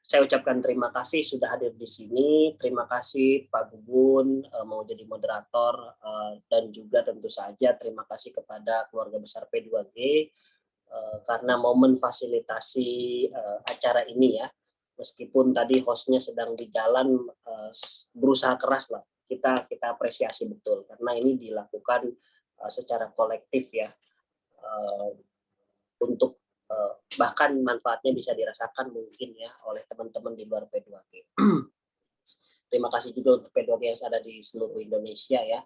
Saya ucapkan terima kasih sudah hadir di sini. Terima kasih Pak Gugun mau jadi moderator, dan juga tentu saja terima kasih kepada keluarga besar P2G karena mau memfasilitasi acara ini ya. Meskipun tadi hostnya sedang di jalan, berusaha keras lah. Kita apresiasi betul karena ini dilakukan secara kolektif ya, untuk bahkan manfaatnya bisa dirasakan mungkin ya oleh teman-teman di luar P2G. Terima kasih juga untuk P2G yang ada di seluruh Indonesia ya.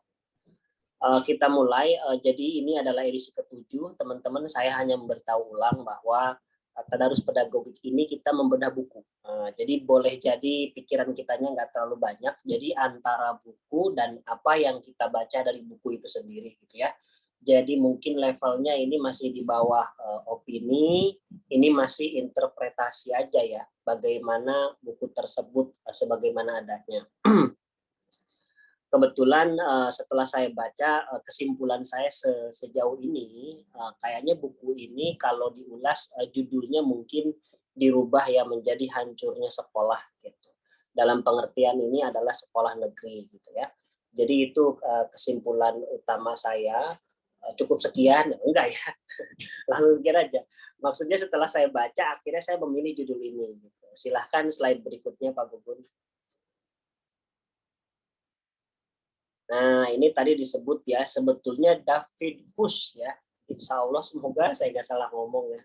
Kita mulai, jadi ini adalah edisi ke-7, teman-teman. Saya hanya memberitahu ulang bahwa tadarus pedagogik ini kita membedah buku. Jadi boleh jadi pikiran kitanya nggak terlalu banyak, jadi antara buku dan apa yang kita baca dari buku itu sendiri gitu ya. Jadi mungkin levelnya ini masih di bawah opini, ini masih interpretasi aja ya, bagaimana buku tersebut sebagaimana adanya. Kebetulan setelah saya baca, kesimpulan saya sejauh ini, kayaknya buku ini kalau diulas judulnya mungkin dirubah ya menjadi Hancurnya Sekolah gitu. Dalam pengertian ini adalah sekolah negeri gitu ya. Jadi itu kesimpulan utama saya. Cukup sekian, enggak ya, langsung sekian aja. Maksudnya setelah saya baca, akhirnya saya memilih judul ini. Gitu. Silahkan slide berikutnya Pak Gugun. Nah ini tadi disebut ya, sebetulnya David Fuchs ya. Insya Allah semoga saya nggak salah ngomong ya.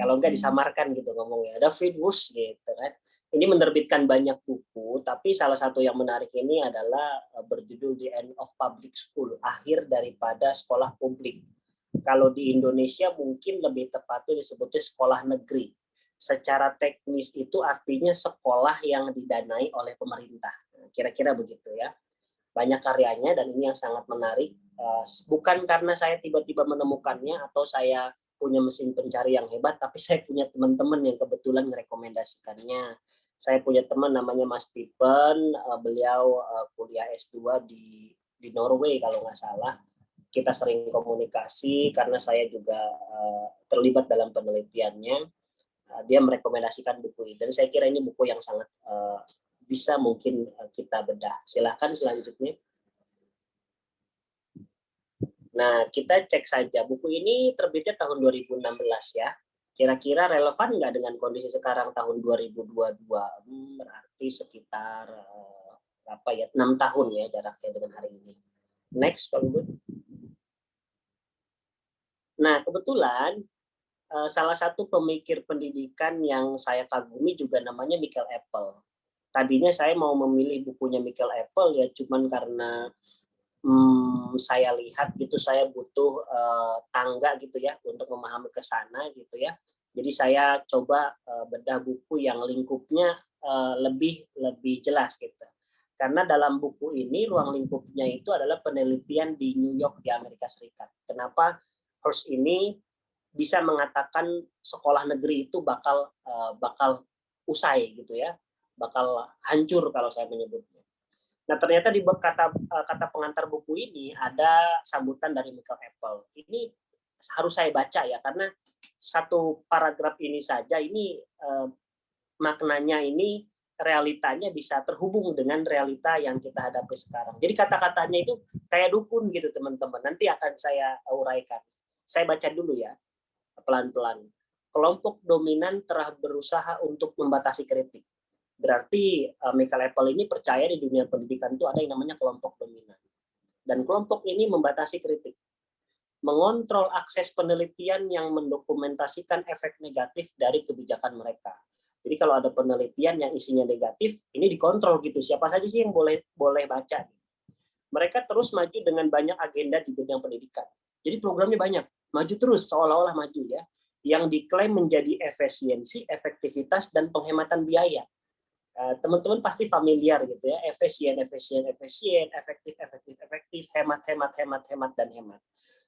Kalau nggak disamarkan gitu ngomongnya. David Fuchs gitu kan. Ini menerbitkan banyak buku, tapi salah satu yang menarik ini adalah berjudul The End of Public School, akhir daripada sekolah publik. Kalau di Indonesia mungkin lebih tepatnya disebutnya sekolah negeri. Secara teknis itu artinya sekolah yang didanai oleh pemerintah. Kira-kira begitu ya. Banyak karyanya dan ini yang sangat menarik. Bukan karena saya tiba-tiba menemukannya atau saya punya mesin pencari yang hebat, tapi saya punya teman-teman yang kebetulan merekomendasikannya. Saya punya teman namanya Mas Stephen, beliau kuliah S2 di Norway kalau nggak salah. Kita sering komunikasi karena saya juga terlibat dalam penelitiannya. Dia merekomendasikan buku ini dan saya kira ini buku yang sangat bisa mungkin kita bedah. Silakan selanjutnya. Nah, kita cek saja buku ini terbitnya tahun 2016 ya. Kira-kira relevan nggak dengan kondisi sekarang tahun 2022? Berarti sekitar berapa ya? 6 tahun ya jaraknya dengan hari ini. Next, Pak Bud. Nah, kebetulan salah satu pemikir pendidikan yang saya kagumi juga namanya Michael Apple. Tadinya saya mau memilih bukunya Michael Apple ya cuman karena saya lihat gitu saya butuh tangga gitu ya untuk memahami ke sana gitu ya. Jadi saya coba bedah buku yang lingkupnya lebih jelas gitu. Karena dalam buku ini ruang lingkupnya itu adalah penelitian di New York di Amerika Serikat. Kenapa Hearst ini bisa mengatakan sekolah negeri itu bakal usai gitu ya, bakal hancur kalau saya menyebutnya. Nah ternyata di kata pengantar buku ini ada sambutan dari Michael Apple. Ini harus saya baca ya karena satu paragraf ini saja ini maknanya ini realitanya bisa terhubung dengan realita yang kita hadapi sekarang. Jadi kata-katanya itu kayak dukun gitu teman-teman. Nanti akan saya uraikan. Saya baca dulu ya pelan-pelan. Kelompok dominan telah berusaha untuk membatasi kritik. Berarti Michael Apple ini percaya di dunia pendidikan itu ada yang namanya kelompok dominan. Dan kelompok ini membatasi kritik. Mengontrol akses penelitian yang mendokumentasikan efek negatif dari kebijakan mereka. Jadi kalau ada penelitian yang isinya negatif, ini dikontrol gitu. Siapa saja sih yang boleh baca. Mereka terus maju dengan banyak agenda di bidang pendidikan. Jadi programnya banyak, maju terus seolah-olah maju ya, yang diklaim menjadi efisiensi, efektivitas dan penghematan biaya. Teman-teman pasti familiar gitu ya, efisien, efektif, hemat, dan hemat.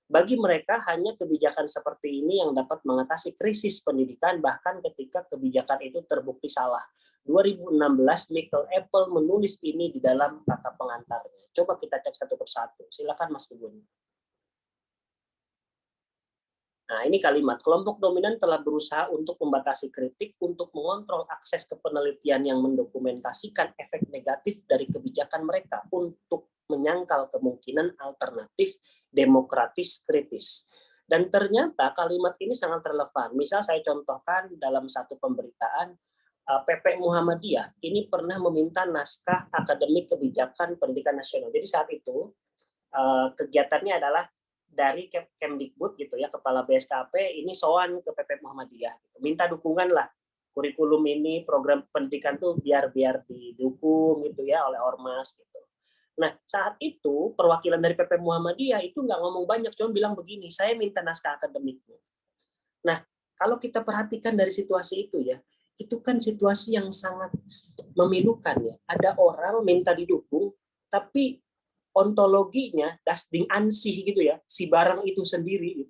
Bagi mereka hanya kebijakan seperti ini yang dapat mengatasi krisis pendidikan bahkan ketika kebijakan itu terbukti salah. 2016 Michael Apple menulis ini di dalam kata pengantarnya. Coba kita cek satu persatu. Silakan Mas Tegun. Nah, ini kalimat, kelompok dominan telah berusaha untuk membatasi kritik, untuk mengontrol akses ke penelitian yang mendokumentasikan efek negatif dari kebijakan mereka, untuk menyangkal kemungkinan alternatif demokratis kritis. Dan ternyata kalimat ini sangat relevan. Misal saya contohkan dalam satu pemberitaan, PP Muhammadiyah ini pernah meminta naskah akademik kebijakan pendidikan nasional. Jadi saat itu kegiatannya adalah dari Kemdikbud gitu ya, kepala BSKP ini soan ke PP Muhammadiyah gitu. Minta dukungan lah kurikulum ini, program pendidikan tuh biar didukung gitu ya oleh ormas gitu. Nah, saat itu perwakilan dari PP Muhammadiyah itu nggak ngomong banyak, cuma bilang begini, saya minta naskah akademiknya. Nah, kalau kita perhatikan dari situasi itu ya, itu kan situasi yang sangat memilukan ya. Ada orang minta didukung, tapi ontologinya dasding ansih gitu ya, si barang itu sendiri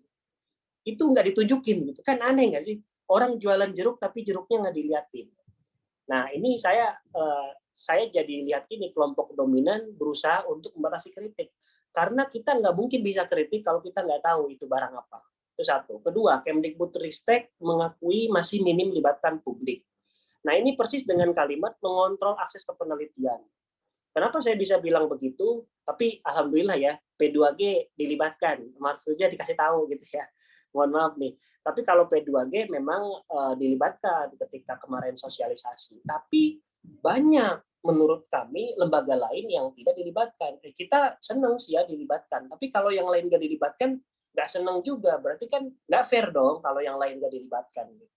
itu nggak ditunjukin gitu kan, aneh nggak sih, orang jualan jeruk tapi jeruknya nggak dilihatin. Nah ini saya jadi lihat ini kelompok dominan berusaha untuk membatasi kritik karena kita nggak mungkin bisa kritik kalau kita nggak tahu itu barang apa. Itu satu. Kedua, Kemdikbudristek mengakui masih minim melibatkan publik. Nah ini persis dengan kalimat mengontrol akses ke penelitian. Kenapa saya bisa bilang begitu? Tapi alhamdulillah ya, P2G dilibatkan, maksudnya dikasih tahu gitu ya. Mohon maaf nih. Tapi kalau P2G memang dilibatkan ketika kemarin sosialisasi. Tapi banyak menurut kami lembaga lain yang tidak dilibatkan. Kita senang sih ya dilibatkan. Tapi kalau yang lain nggak dilibatkan, nggak senang juga. Berarti kan nggak fair dong kalau yang lain nggak dilibatkan. Gitu.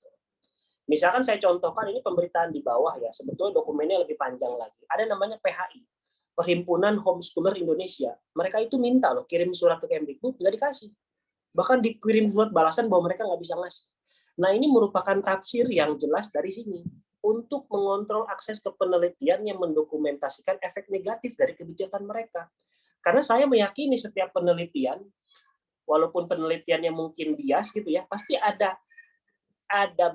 Misalkan saya contohkan ini pemberitaan di bawah ya, sebetulnya dokumennya lebih panjang lagi. Ada namanya PHI, Perhimpunan Homeschooler Indonesia. Mereka itu minta loh kirim surat ke Kemdikbud, nggak dikasih. Bahkan dikirim surat balasan bahwa mereka nggak bisa ngasih. Nah ini merupakan tafsir yang jelas dari sini untuk mengontrol akses ke penelitian yang mendokumentasikan efek negatif dari kebijakan mereka. Karena saya meyakini setiap penelitian, walaupun penelitiannya mungkin bias gitu ya, pasti ada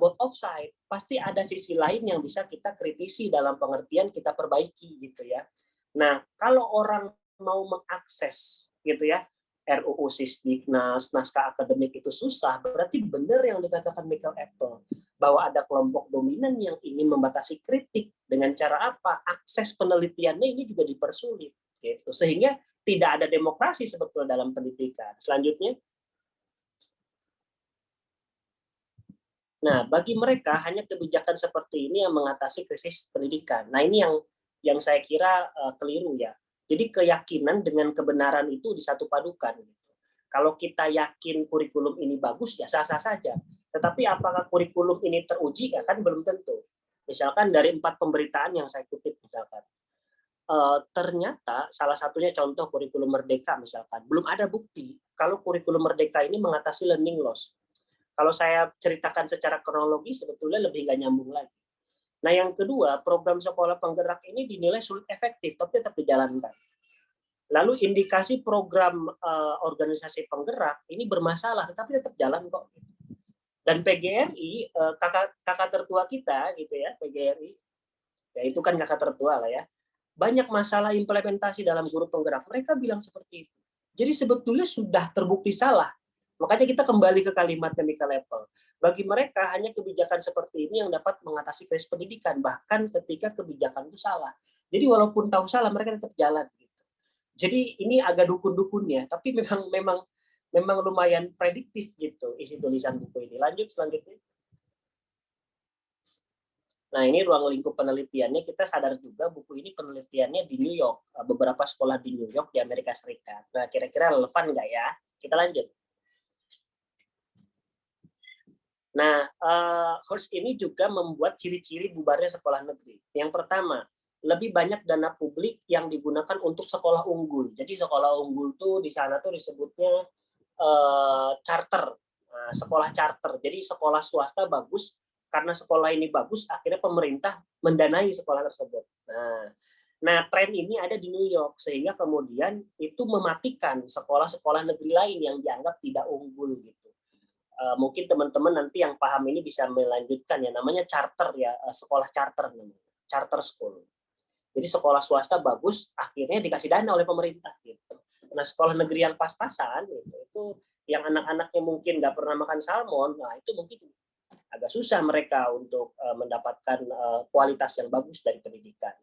both of side, pasti ada sisi lain yang bisa kita kritisi dalam pengertian kita perbaiki gitu ya. Nah, kalau orang mau mengakses gitu ya, RUU Sisdiknas, naskah akademik itu susah, berarti benar yang dikatakan Michael Apple, bahwa ada kelompok dominan yang ingin membatasi kritik dengan cara apa? Akses penelitiannya ini juga dipersulit gitu. Sehingga tidak ada demokrasi sebetulnya dalam pendidikan. Selanjutnya, nah, bagi mereka hanya kebijakan seperti ini yang mengatasi krisis pendidikan. Nah, ini yang saya kira keliru ya. Jadi keyakinan dengan kebenaran itu disatu padukan. Kalau kita yakin kurikulum ini bagus, ya sah-sah saja. Tetapi apakah kurikulum ini teruji? Ya kan belum tentu. Misalkan dari 4 pemberitaan yang saya kutip, misalkan ternyata salah satunya contoh kurikulum Merdeka misalkan, belum ada bukti kalau kurikulum Merdeka ini mengatasi learning loss. Kalau saya ceritakan secara kronologi sebetulnya lebih nggak nyambung lagi. Nah yang kedua, program sekolah penggerak ini dinilai sulit efektif, tapi tetap dijalankan. Lalu indikasi program organisasi penggerak ini bermasalah, tetapi tetap jalan kok. Dan PGRI, kakak tertua kita gitu ya, PGRI, ya itu kan kakak tertua lah ya, banyak masalah implementasi dalam guru penggerak. Mereka bilang seperti itu. Jadi sebetulnya sudah terbukti salah. Makanya kita kembali ke kalimatnya Michael Apple. Bagi mereka hanya kebijakan seperti ini yang dapat mengatasi krisis pendidikan, bahkan ketika kebijakan itu salah. Jadi walaupun tahu salah, mereka tetap jalan. Gitu. Jadi ini agak dukun-dukunnya, tapi memang lumayan prediktif gitu isi tulisan buku ini. Lanjut selanjutnya. Nah, ini ruang lingkup penelitiannya, kita sadar juga buku ini penelitiannya di New York, beberapa sekolah di New York di Amerika Serikat. Nah, kira-kira relevan nggak ya? Kita lanjut. Nah, Hurst ini juga membuat ciri-ciri bubarnya sekolah negeri. Yang pertama, lebih banyak dana publik yang digunakan untuk sekolah unggul. Jadi sekolah unggul tuh di sana tuh disebutnya charter, sekolah charter. Jadi sekolah swasta bagus, karena sekolah ini bagus, akhirnya pemerintah mendanai sekolah tersebut. Nah, tren ini ada di New York, sehingga kemudian itu mematikan sekolah-sekolah negeri lain yang dianggap tidak unggul gitu. Mungkin teman-teman nanti yang paham ini bisa melanjutkan ya, namanya charter ya, sekolah charter namanya, charter school. Jadi sekolah swasta bagus, akhirnya dikasih dana oleh pemerintah gitu. Nah, sekolah negeri yang pas-pasan gitu, itu yang anak-anaknya mungkin nggak pernah makan salmon, nah itu mungkin agak susah mereka untuk mendapatkan kualitas yang bagus dari pendidikan.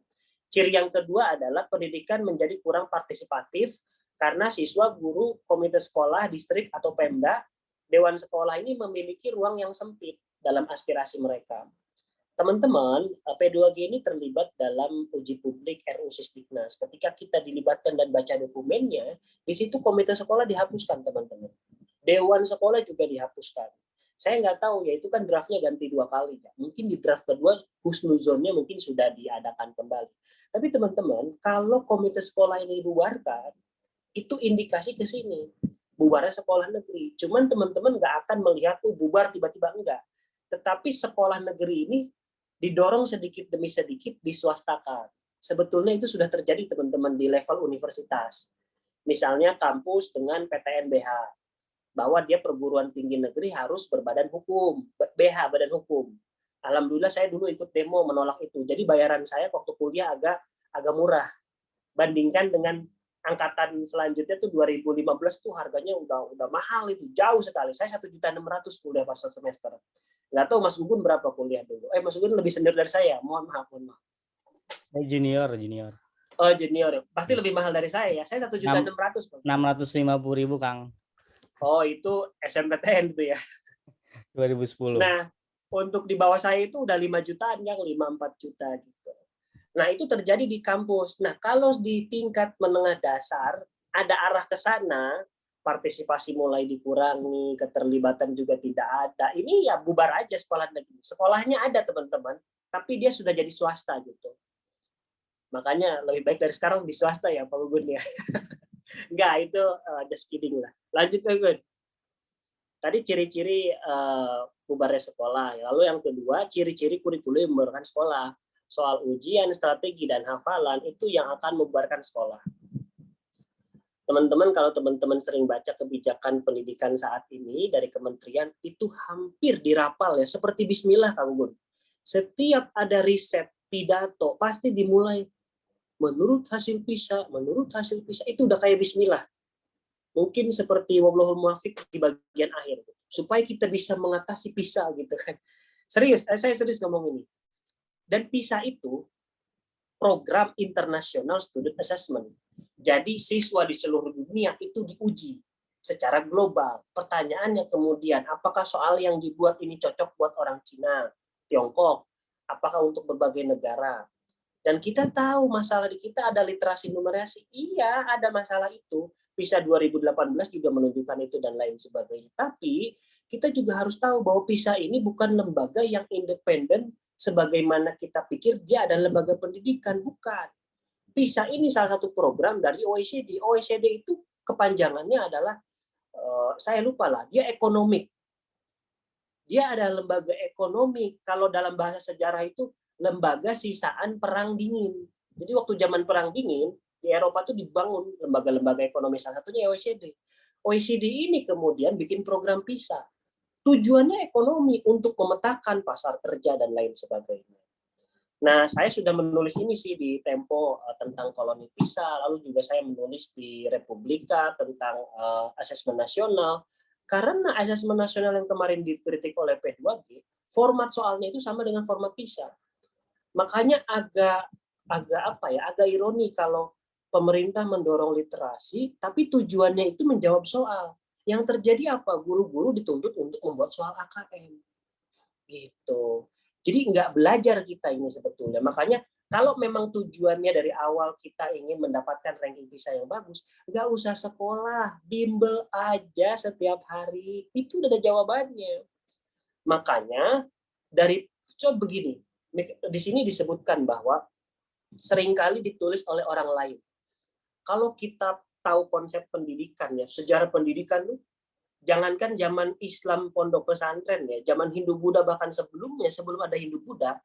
Ciri yang kedua adalah pendidikan menjadi kurang partisipatif karena siswa, guru, komite sekolah, distrik atau Pemda, dewan sekolah ini memiliki ruang yang sempit dalam aspirasi mereka. Teman-teman, P2G ini terlibat dalam uji publik RUU Sisdiknas. Ketika kita dilibatkan dan baca dokumennya, di situ komite sekolah dihapuskan, teman-teman. Dewan sekolah juga dihapuskan. Saya nggak tahu, ya itu kan draftnya ganti 2 kali. Ya. Mungkin di draft kedua, husnuzonnya mungkin sudah diadakan kembali. Tapi teman-teman, kalau komite sekolah ini dibubarkan, itu indikasi ke sini. Bubarnya sekolah negeri. Cuman teman-teman nggak akan melihat, bubar tiba-tiba enggak. Tetapi sekolah negeri ini didorong sedikit demi sedikit diswastakan. Sebetulnya itu sudah terjadi, teman-teman, di level universitas. Misalnya kampus dengan PTNBH, bahwa dia perguruan tinggi negeri harus berbadan hukum, BH, badan hukum. Alhamdulillah saya dulu ikut demo menolak itu. Jadi bayaran saya waktu kuliah agak murah. Bandingkan dengan angkatan selanjutnya tuh 2015 tuh harganya udah mahal itu, jauh sekali. Saya 1.600.000 kuliah pas semester. Nggak tahu Mas Gugun berapa kuliah dulu. Mas Gugun lebih senior dari saya. Mohon maaf. Junior. Oh, junior. Pasti lebih mahal dari saya ya. Saya 1.600.000. 650.000, Kang. Oh, itu SMPTN itu ya. 2010. Nah, untuk di bawah saya itu udah 5 jutaan, yang 5-4 juta gitu. Nah, itu terjadi di kampus. Nah, kalau di tingkat menengah dasar, ada arah ke sana, partisipasi mulai dikurangi, keterlibatan juga tidak ada. Ini ya bubar aja sekolah negeri. Sekolahnya ada, teman-teman, tapi dia sudah jadi swasta gitu. Makanya lebih baik dari sekarang di swasta ya, Pak Gugun ya. Enggak, itu just kidding lah. Lanjut, Pak Gugun. Tadi ciri-ciri bubarnya sekolah. Lalu yang kedua, ciri-ciri kurikulum yang membubarkan sekolah. Soal ujian, strategi, dan hafalan itu yang akan membubarkan sekolah. Teman-teman, kalau teman-teman sering baca kebijakan pendidikan saat ini dari kementerian, itu hampir dirapal ya, seperti bismillah, Kang Gun. Setiap ada riset, pidato, pasti dimulai menurut hasil PISA, itu udah kayak bismillah. Mungkin seperti wablahul muwafiq di bagian akhir, supaya kita bisa mengatasi PISA gitu kan. Serius, saya serius ngomong ini. Dan PISA itu program internasional student assessment. Jadi siswa di seluruh dunia itu diuji secara global. Pertanyaannya kemudian, apakah soal yang dibuat ini cocok buat orang Cina, Tiongkok, apakah untuk berbagai negara? Dan kita tahu masalah di kita ada literasi numerasi. Iya, ada masalah itu. PISA 2018 juga menunjukkan itu dan lain sebagainya. Tapi kita juga harus tahu bahwa PISA ini bukan lembaga yang independen sebagaimana kita pikir dia adalah lembaga pendidikan. Bukan. PISA ini salah satu program dari OECD. OECD itu kepanjangannya adalah, saya lupa lah, dia ekonomik. Dia ada lembaga ekonomi. Kalau dalam bahasa sejarah itu lembaga sisaan perang dingin. Jadi waktu zaman perang dingin di Eropa itu dibangun lembaga-lembaga ekonomi, salah satunya OECD. OECD ini kemudian bikin program PISA. Tujuannya ekonomi untuk memetakan pasar kerja dan lain sebagainya. Nah, saya sudah menulis ini sih di Tempo tentang koloni PISA, lalu juga saya menulis di Republika tentang asesmen nasional. Karena asesmen nasional yang kemarin dikritik oleh P2G, format soalnya itu sama dengan format PISA. Makanya agak ironi kalau pemerintah mendorong literasi, tapi tujuannya itu menjawab soal. Yang terjadi apa? Guru-guru dituntut untuk membuat soal AKM. Gitu. Jadi nggak belajar kita ini sebetulnya. Makanya kalau memang tujuannya dari awal kita ingin mendapatkan ranking PISA yang bagus, nggak usah sekolah, bimbel aja setiap hari. Itu udah ada jawabannya. Makanya coba begini, di sini disebutkan bahwa seringkali ditulis oleh orang lain. Kalau kita tahu konsep pendidikan ya, sejarah pendidikan tuh, jangankan zaman Islam pondok pesantren ya, zaman Hindu-Buddha bahkan sebelumnya, sebelum ada Hindu-Buddha,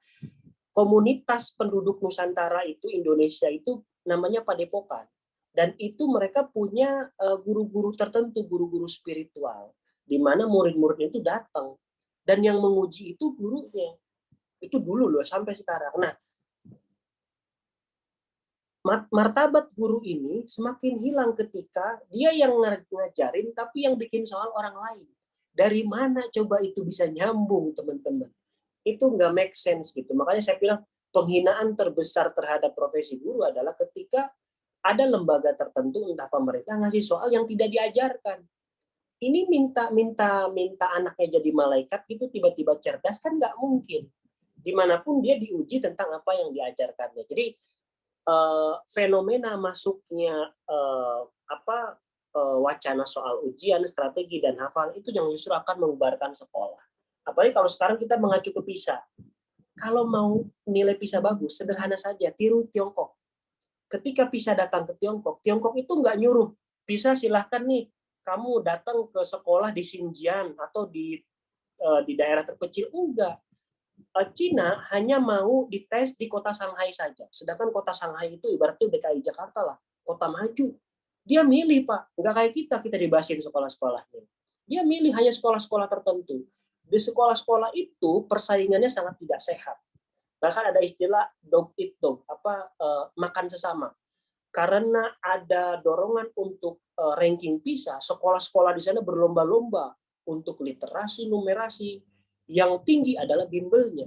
komunitas penduduk Nusantara itu, Indonesia itu namanya Padepokan. Dan itu mereka punya guru-guru tertentu, guru-guru spiritual, di mana murid-murid itu datang. Dan yang menguji itu gurunya. Itu dulu loh, sampai sekarang. Nah, martabat guru ini semakin hilang ketika dia yang ngajarin tapi yang bikin soal orang lain. Dari mana coba itu bisa nyambung, teman-teman? Itu nggak make sense gitu. Makanya saya bilang penghinaan terbesar terhadap profesi guru adalah ketika ada lembaga tertentu, entah pemerintah, ngasih soal yang tidak diajarkan. Ini minta anaknya jadi malaikat gitu tiba-tiba cerdas, kan nggak mungkin. Dimanapun dia diuji tentang apa yang diajarkannya. Jadi fenomena masuknya wacana soal ujian, strategi, dan hafal itu yang justru akan membubarkan sekolah. Apalagi kalau sekarang kita mengacu ke PISA. Kalau mau nilai PISA bagus, sederhana saja, tiru Tiongkok. Ketika PISA datang ke Tiongkok, Tiongkok itu nggak nyuruh, PISA silahkan nih, kamu datang ke sekolah di Xinjiang atau di daerah terpencil. Enggak. Cina hanya mau dites di kota Shanghai saja. Sedangkan kota Shanghai itu ibaratnya DKI Jakarta lah, kota maju. Dia milih, Pak. Nggak kayak kita dibasin sekolah-sekolahnya. Dia milih hanya sekolah-sekolah tertentu. Di sekolah-sekolah itu persaingannya sangat tidak sehat. Bahkan ada istilah dog eat dog, makan sesama. Karena ada dorongan untuk ranking PISA, sekolah-sekolah di sana berlomba-lomba untuk literasi, numerasi. Yang tinggi adalah bimbelnya.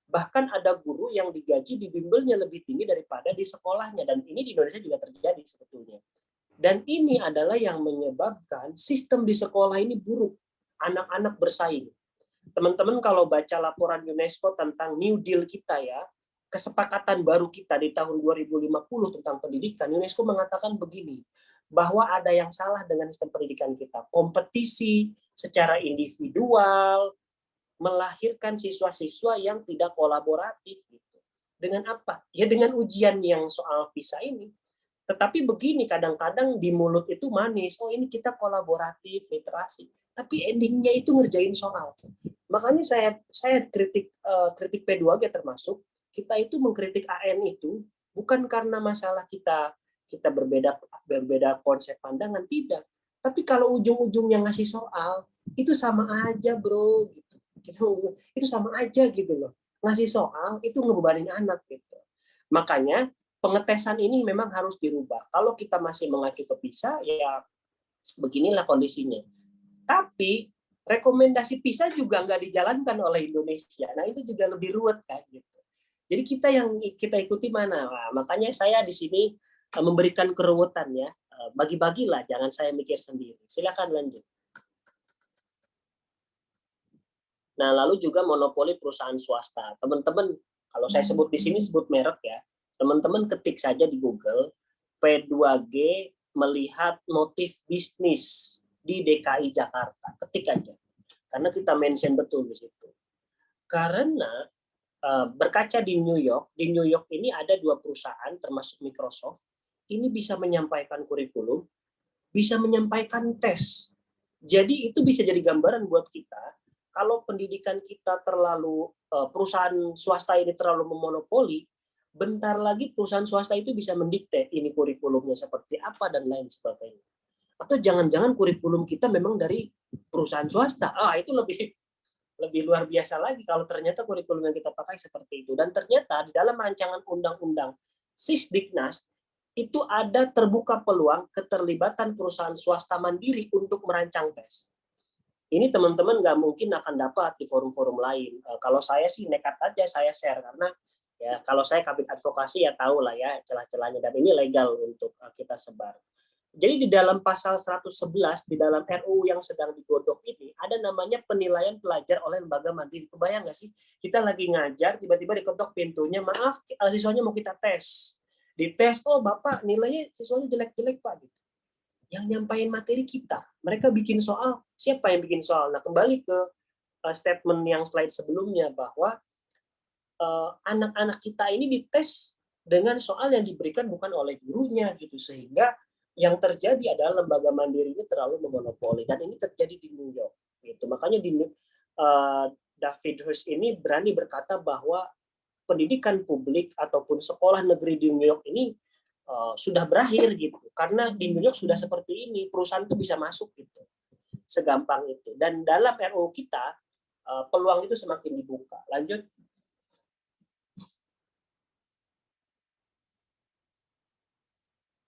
Bahkan ada guru yang digaji di bimbelnya lebih tinggi daripada di sekolahnya. Dan ini di Indonesia juga terjadi sebetulnya. Dan ini adalah yang menyebabkan sistem di sekolah ini buruk. Anak-anak bersaing. Teman-teman kalau baca laporan UNESCO tentang New Deal kita ya, kesepakatan baru kita di tahun 2050 tentang pendidikan, UNESCO mengatakan begini, bahwa ada yang salah dengan sistem pendidikan kita. Kompetisi secara individual, melahirkan siswa-siswa yang tidak kolaboratif gitu. Dengan apa? Ya dengan ujian yang soal PISA ini. Tetapi begini, kadang-kadang di mulut itu manis. Oh, ini kita kolaboratif, literasi. Tapi endingnya itu ngerjain soal. Makanya saya kritik P2G termasuk, kita itu mengkritik AN itu bukan karena masalah kita berbeda konsep pandangan, tidak. Tapi kalau ujung-ujungnya ngasih soal, itu sama aja, bro. Itu sama aja gitu loh. Ngasih soal itu ngebebanin anak gitu. Makanya pengetesan ini memang harus dirubah. Kalau kita masih mengacu ke PISA, ya beginilah kondisinya. Tapi rekomendasi PISA juga nggak dijalankan oleh Indonesia. Nah itu juga lebih ruwet kan gitu. Jadi kita ikuti mana? Nah, makanya saya di sini memberikan keruwetan ya. Bagi-bagilah, jangan saya mikir sendiri. Silakan lanjut. Nah, lalu juga monopoli perusahaan swasta. Teman-teman, kalau saya sebut di sini sebut merek ya. Teman-teman ketik saja di Google P2G melihat motif bisnis di DKI Jakarta. Ketik aja. Karena kita mention betul di situ. Karena berkaca di New York ini ada 2 perusahaan termasuk Microsoft, ini bisa menyampaikan kurikulum, bisa menyampaikan tes. Jadi itu bisa jadi gambaran buat kita, kalau pendidikan kita terlalu, perusahaan swasta ini terlalu memonopoli, bentar lagi perusahaan swasta itu bisa mendikte ini kurikulumnya seperti apa dan lain sebagainya. Atau jangan-jangan kurikulum kita memang dari perusahaan swasta. Itu lebih luar biasa lagi kalau ternyata kurikulum yang kita pakai seperti itu. Dan ternyata di dalam rancangan undang-undang Sisdiknas itu ada terbuka peluang keterlibatan perusahaan swasta mandiri untuk merancang tes. Ini teman-teman nggak mungkin akan dapat di forum-forum lain. Kalau saya sih nekat aja saya share, karena ya kalau saya kabin advokasi ya tahu lah ya celah-celahnya, dan ini legal untuk kita sebar. Jadi di dalam pasal 111 di dalam RUU yang sedang digodok ini ada namanya penilaian pelajar oleh lembaga mandiri. Kebayang nggak sih? Kita lagi ngajar, tiba-tiba diketok pintunya, maaf, siswanya mau kita tes. Dites, oh Bapak nilainya siswanya jelek-jelek Pak. Yang nyampain materi kita. Mereka bikin soal, siapa yang bikin soal? Nah kembali ke statement yang slide sebelumnya, bahwa anak-anak kita ini dites dengan soal yang diberikan bukan oleh gurunya gitu, sehingga yang terjadi adalah lembaga mandiri ini terlalu memonopoli, dan ini terjadi di New York gitu. Makanya David Hurst ini berani berkata bahwa pendidikan publik ataupun sekolah negeri di New York ini sudah berakhir gitu, karena di New York sudah seperti ini, perusahaan itu bisa masuk gitu, segampang itu. Dan dalam RUU kita peluang itu semakin dibuka. Lanjut.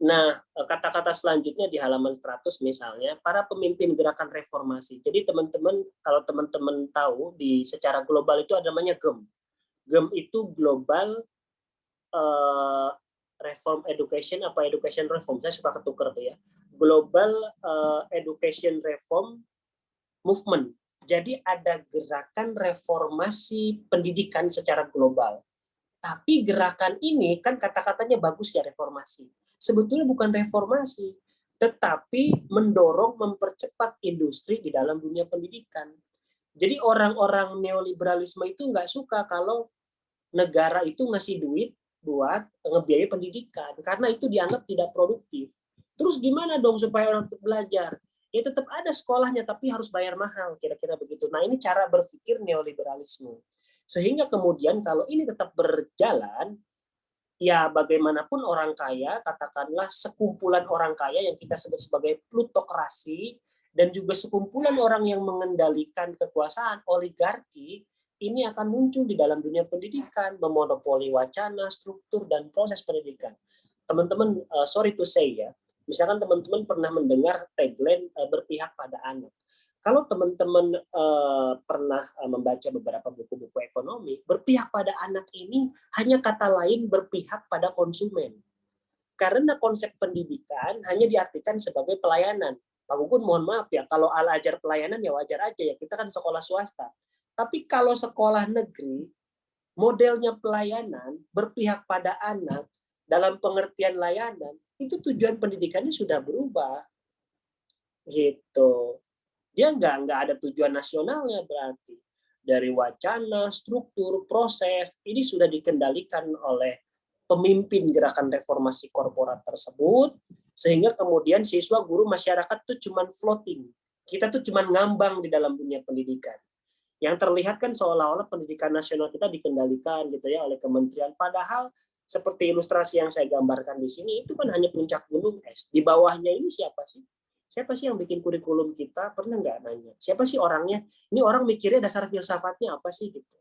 Nah, kata-kata selanjutnya di halaman 100 misalnya, para pemimpin gerakan reformasi. Jadi teman-teman, kalau teman-teman tahu, secara global itu ada namanya GEM. GEM itu Global eh, Reform Education, Education Reform, saya suka ketuker tuh ya. Global Education Reform Movement. Jadi ada gerakan reformasi pendidikan secara global. Tapi gerakan ini kan kata-katanya bagus ya, reformasi. Sebetulnya bukan reformasi, tetapi mendorong mempercepat industri di dalam dunia pendidikan. Jadi orang-orang neoliberalisme itu nggak suka kalau negara itu ngasih duit buat ngebiayai pendidikan, karena itu dianggap tidak produktif. Terus gimana dong supaya orang belajar? Ya tetap ada sekolahnya, tapi harus bayar mahal, kira-kira begitu. Nah ini cara berpikir neoliberalisme. Sehingga kemudian kalau ini tetap berjalan, ya bagaimanapun orang kaya, katakanlah sekumpulan orang kaya yang kita sebut sebagai plutokrasi, dan juga sekumpulan orang yang mengendalikan kekuasaan, oligarki, ini akan muncul di dalam dunia pendidikan, memonopoli wacana, struktur, dan proses pendidikan. Teman-teman, sorry to say ya, misalkan teman-teman pernah mendengar tagline berpihak pada anak. Kalau teman-teman pernah membaca beberapa buku-buku ekonomi, berpihak pada anak ini hanya kata lain berpihak pada konsumen. Karena konsep pendidikan hanya diartikan sebagai pelayanan. Pak Gugun mohon maaf ya, kalau ala ajar pelayanan ya wajar aja ya, kita kan sekolah swasta. Tapi kalau sekolah negeri, modelnya pelayanan, berpihak pada anak, dalam pengertian layanan, itu tujuan pendidikannya sudah berubah. Gitu. Dia nggak ada tujuan nasionalnya berarti. Dari wacana, struktur, proses, ini sudah dikendalikan oleh pemimpin gerakan reformasi korporat tersebut, sehingga kemudian siswa, guru, masyarakat tuh cuman floating. Kita tuh cuman ngambang di dalam dunia pendidikan. Yang terlihat kan seolah-olah pendidikan nasional kita dikendalikan gitu ya oleh kementerian. Padahal seperti ilustrasi yang saya gambarkan di sini, itu kan hanya puncak gunung es. Di bawahnya ini siapa sih? Siapa sih yang bikin kurikulum kita? Pernah nggak nanya? Siapa sih orangnya? Ini orang mikirnya dasar filsafatnya apa sih gitu.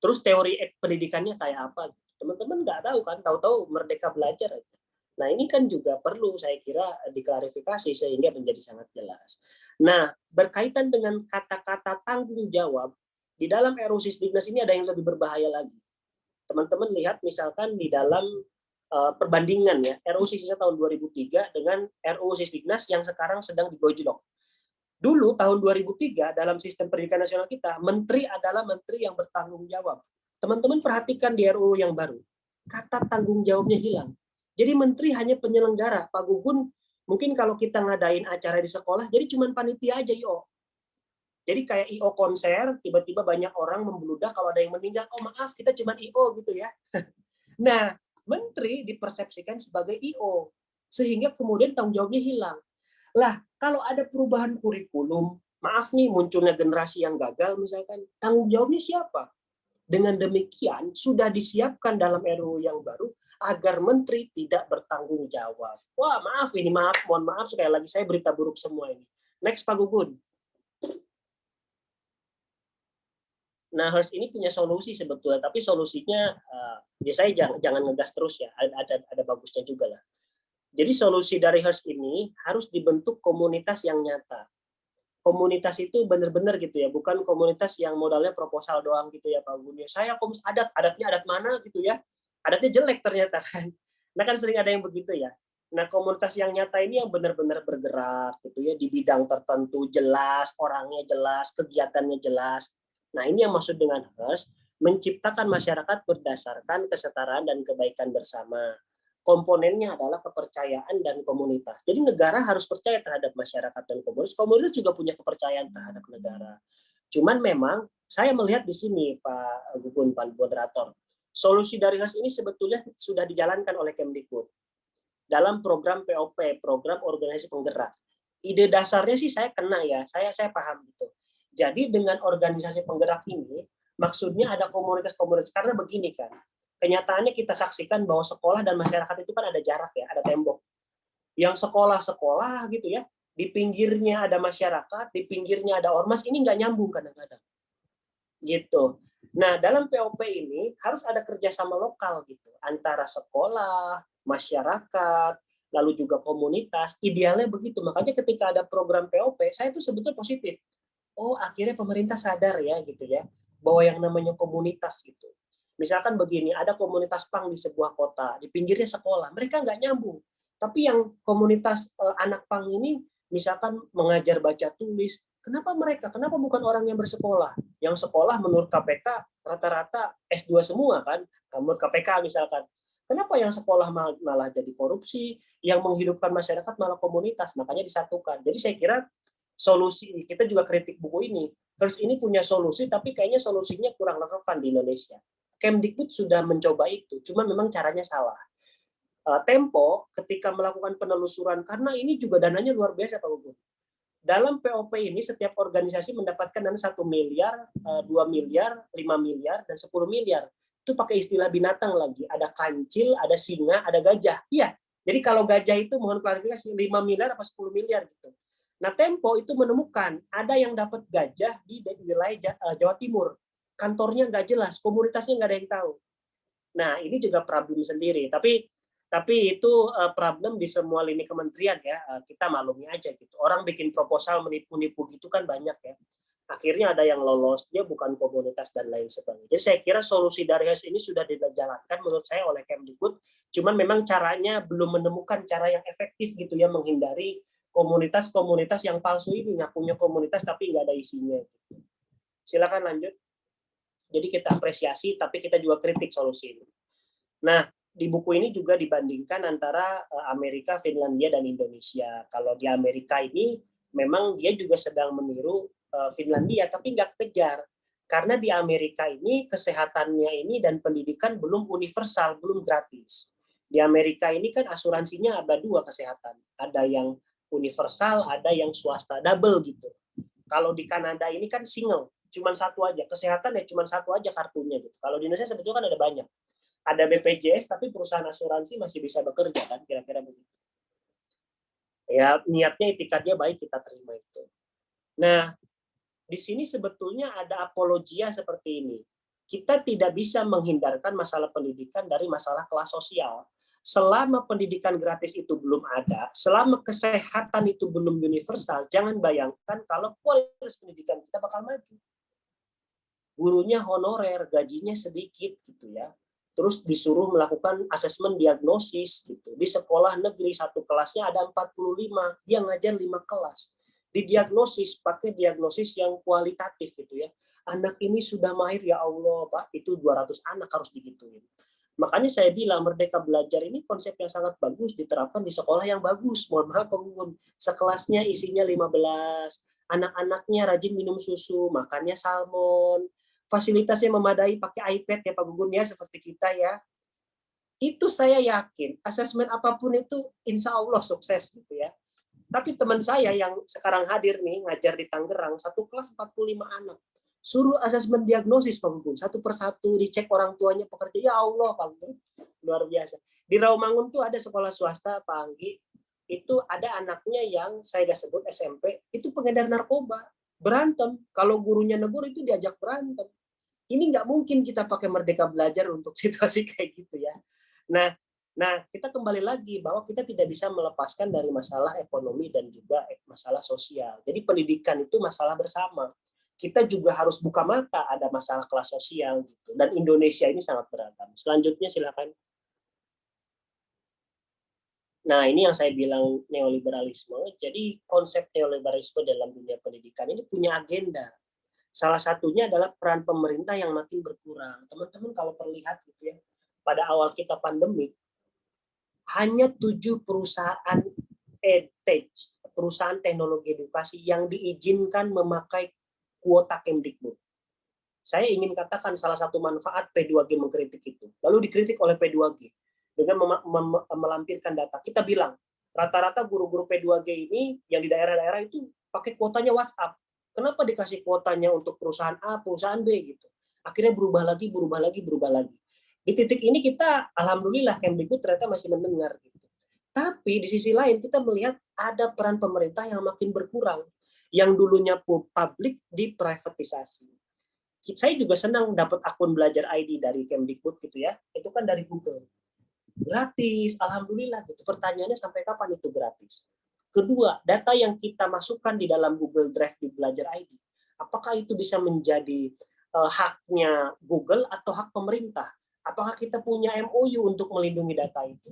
Terus teori pendidikannya kayak apa? Teman-teman nggak tahu kan? Tahu-tahu Merdeka Belajar aja. Nah ini kan juga perlu saya kira diklarifikasi sehingga menjadi sangat jelas. Nah berkaitan dengan kata-kata tanggung jawab, di dalam RUU Sisdiknas ini ada yang lebih berbahaya lagi. Teman-teman lihat misalkan di dalam perbandingan ya RUU Sisdiknas tahun 2003 dengan RUU Sisdiknas yang sekarang sedang digojlok. Dulu tahun 2003 dalam sistem pendidikan nasional kita, menteri adalah menteri yang bertanggung jawab. Teman-teman perhatikan di RUU yang baru, kata tanggung jawabnya hilang. Jadi menteri hanya penyelenggara. Pak Gugun, mungkin kalau kita ngadain acara di sekolah, jadi cuma panitia aja IO. Jadi kayak IO konser, tiba-tiba banyak orang membludak kalau ada yang meninggal, oh maaf kita cuma IO gitu ya. Nah, menteri dipersepsikan sebagai IO, sehingga kemudian tanggung jawabnya hilang. Lah, kalau ada perubahan kurikulum, maaf nih munculnya generasi yang gagal misalkan, tanggung jawabnya siapa? Dengan demikian sudah disiapkan dalam RUU yang baru agar menteri tidak bertanggung jawab. Wah, maaf ini, mohon maaf sekali lagi saya berita buruk semua ini. Next Pak Gugun. Nah, HERS ini punya solusi sebetulnya, tapi solusinya ya saya jangan ngegas terus ya, ada bagusnya juga lah. Jadi solusi dari HERS ini harus dibentuk komunitas yang nyata. Komunitas itu benar-benar gitu ya, bukan komunitas yang modalnya proposal doang gitu ya Pak Gun. Saya komunitas adatnya adat mana gitu ya, adatnya jelek ternyata kan. Nah kan sering ada yang begitu ya. Nah komunitas yang nyata ini yang benar-benar bergerak gitu ya di bidang tertentu, jelas orangnya, jelas kegiatannya, jelas. Nah ini yang maksud dengan HERS, menciptakan masyarakat berdasarkan kesetaraan dan kebaikan bersama. Komponennya adalah kepercayaan dan komunitas. Jadi negara harus percaya terhadap masyarakat dan komunitas. Komunitas juga punya kepercayaan terhadap negara. Cuman memang saya melihat di sini Pak Gugun, Pak Moderator, solusi dari HERS ini sebetulnya sudah dijalankan oleh Kemdikbud dalam program POP, program organisasi penggerak. Ide dasarnya sih saya kena ya, saya paham gitu. Jadi dengan organisasi penggerak ini, maksudnya ada komunitas-komunitas, karena begini kan, kenyataannya kita saksikan bahwa sekolah dan masyarakat itu kan ada jarak ya, ada tembok. Yang sekolah-sekolah gitu ya, di pinggirnya ada masyarakat, di pinggirnya ada ormas, ini nggak nyambung kadang-kadang. Gitu. Nah, dalam POP ini harus ada kerjasama lokal gitu antara sekolah, masyarakat, lalu juga komunitas. Idealnya begitu. Makanya ketika ada program POP, saya itu sebetulnya positif. Oh, akhirnya pemerintah sadar ya gitu ya bahwa yang namanya komunitas gitu. Misalkan begini, ada komunitas pang di sebuah kota, di pinggirnya sekolah, mereka nggak nyambung. Tapi yang komunitas anak pang ini, misalkan mengajar baca tulis, kenapa mereka? Kenapa bukan orang yang bersekolah? Yang sekolah menurut KPK rata-rata S2 semua kan, menurut KPK misalkan. Kenapa yang sekolah malah jadi korupsi, yang menghidupkan masyarakat malah komunitas, makanya disatukan. Jadi saya kira solusi, kita juga kritik buku ini, terus ini punya solusi tapi kayaknya solusinya kurang relevan di Indonesia. Kemdikbud sudah mencoba itu, cuman memang caranya salah. Tempo ketika melakukan penelusuran, karena ini juga dananya luar biasa Pak Gugun. Dalam POP ini setiap organisasi mendapatkan dana 1 miliar, 2 miliar, 5 miliar, dan 10 miliar. Itu pakai istilah binatang lagi. Ada kancil, ada singa, ada gajah. Iya, jadi kalau gajah itu mohon klarifikasi 5 miliar apa 10 miliar gitu. Nah, Tempo itu menemukan ada yang dapat gajah di wilayah Jawa Timur. Kantornya nggak jelas, komunitasnya nggak ada yang tahu. Nah, ini juga problem sendiri. Tapi itu problem di semua lini kementerian ya. Kita maklumi aja gitu. Orang bikin proposal menipu-nipu gitu kan banyak ya. Akhirnya ada yang lolos, dia bukan komunitas dan lain sebagainya. Jadi saya kira solusi dari HES ini sudah dijalankan menurut saya oleh Kemdikbud. Cuman memang caranya belum menemukan cara yang efektif gitu ya menghindari komunitas-komunitas yang palsu ini, ngakunya komunitas tapi nggak ada isinya. Silakan lanjut. Jadi kita apresiasi, tapi kita juga kritik solusi ini. Nah, di buku ini juga dibandingkan antara Amerika, Finlandia, dan Indonesia. Kalau di Amerika ini memang dia juga sedang meniru Finlandia, tapi nggak kejar. Karena di Amerika ini kesehatannya ini dan pendidikan belum universal, belum gratis. Di Amerika ini kan asuransinya ada 2 kesehatan. Ada yang universal, ada yang swasta, double gitu. Kalau di Kanada ini kan single, cuma satu aja. Kesehatan ya cuma satu aja kartunya gitu. Kalau di Indonesia sebetulnya kan ada banyak. Ada BPJS tapi perusahaan asuransi masih bisa bekerja kan, kira-kira begitu. Ya niatnya, itikadnya baik, kita terima itu. Nah, di sini sebetulnya ada apologia seperti ini. Kita tidak bisa menghindarkan masalah pendidikan dari masalah kelas sosial. Selama pendidikan gratis itu belum ada, selama kesehatan itu belum universal, jangan bayangkan kalau kualitas pendidikan kita bakal maju. Gurunya honorer, gajinya sedikit gitu ya. Terus disuruh melakukan asesmen diagnosis gitu. Di sekolah negeri satu kelasnya ada 45, dia ngajar 5 kelas. Didiagnosis, pakai diagnosis yang kualitatif gitu ya. Anak ini sudah mahir, ya Allah Pak, itu 200 anak harus digituin. Makanya saya bilang Merdeka Belajar ini konsep yang sangat bagus diterapkan di sekolah yang bagus. Mohon maaf Pak Gugun, sekelasnya isinya 15, anak-anaknya rajin minum susu, makannya salmon, fasilitasnya memadai, pakai iPad ya Pak Gugun ya, seperti kita ya. Itu saya yakin, asesmen apapun itu insya Allah sukses gitu ya. Tapi teman saya yang sekarang hadir nih, ngajar di Tangerang, satu kelas 45 anak. Suruh asesmen diagnosis Pak Gugun, satu persatu, dicek orang tuanya pekerja. Ya Allah Pak Gugun, luar biasa. Di Rawamangun tuh ada sekolah swasta Pak Anggi, itu ada anaknya yang saya gak sebut SMP, itu pengedar narkoba. Berantem, kalau gurunya negur itu diajak berantem. Ini nggak mungkin kita pakai Merdeka Belajar untuk situasi kayak gitu ya. Nah, kita kembali lagi bahwa kita tidak bisa melepaskan dari masalah ekonomi dan juga masalah sosial. Jadi pendidikan itu masalah bersama. Kita juga harus buka mata ada masalah kelas sosial gitu. Dan Indonesia ini sangat beragam. Selanjutnya silakan. Nah, ini yang saya bilang neoliberalisme. Jadi konsep neoliberalisme dalam dunia pendidikan ini punya agenda. Salah satunya adalah peran pemerintah yang makin berkurang. Teman-teman kalau terlihat gitu ya, pada awal kita pandemi, hanya 7 perusahaan edtech, perusahaan teknologi edukasi yang diizinkan memakai kuota Kemdikbud. Saya ingin katakan salah satu manfaat P2G mengkritik itu. Lalu dikritik oleh P2G dengan melampirkan data. Kita bilang, rata-rata guru-guru P2G ini yang di daerah-daerah itu pakai kuotanya WhatsApp. Kenapa dikasih kuotanya untuk perusahaan A, perusahaan B gitu? Akhirnya berubah lagi. Di titik ini kita, alhamdulillah Kemdikbud ternyata masih mendengar. Gitu. Tapi di sisi lain kita melihat ada peran pemerintah yang makin berkurang. Yang dulunya publik diprivatisasi. Saya juga senang dapat akun belajar ID dari Kemdikbud gitu ya. Itu kan dari Google. Gratis, alhamdulillah gitu. Pertanyaannya sampai kapan itu gratis? Kedua, data yang kita masukkan di dalam Google Drive di belajar ID, apakah itu bisa menjadi haknya Google atau hak pemerintah? Apakah kita punya MOU untuk melindungi data itu?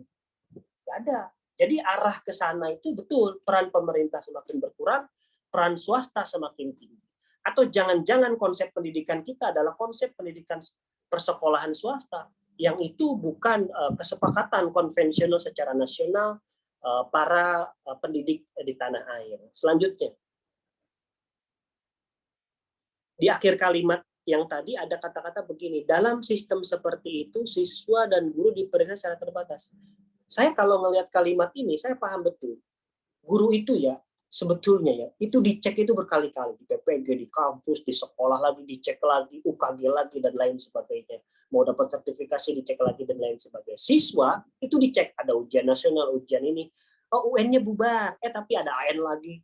Tidak ada. Jadi arah ke sana itu betul, peran pemerintah semakin berkurang, peran swasta semakin tinggi. Atau jangan-jangan konsep pendidikan kita adalah konsep pendidikan persekolahan swasta, yang itu bukan kesepakatan konvensional secara nasional para pendidik di tanah air. Selanjutnya, di akhir kalimat yang tadi ada kata-kata begini, dalam sistem seperti itu siswa dan guru diperiksa secara terbatas. Saya kalau ngelihat kalimat ini, saya paham betul. Guru itu ya, sebetulnya ya, itu dicek itu berkali-kali. Di PPG, di kampus, di sekolah lagi, dicek lagi, UKG lagi, dan lain sebagainya. Mau dapat sertifikasi, dicek lagi, dan lain sebagainya. Siswa, itu dicek. Ada ujian nasional, ujian ini. Oh, UN-nya bubar. Tapi ada AN lagi.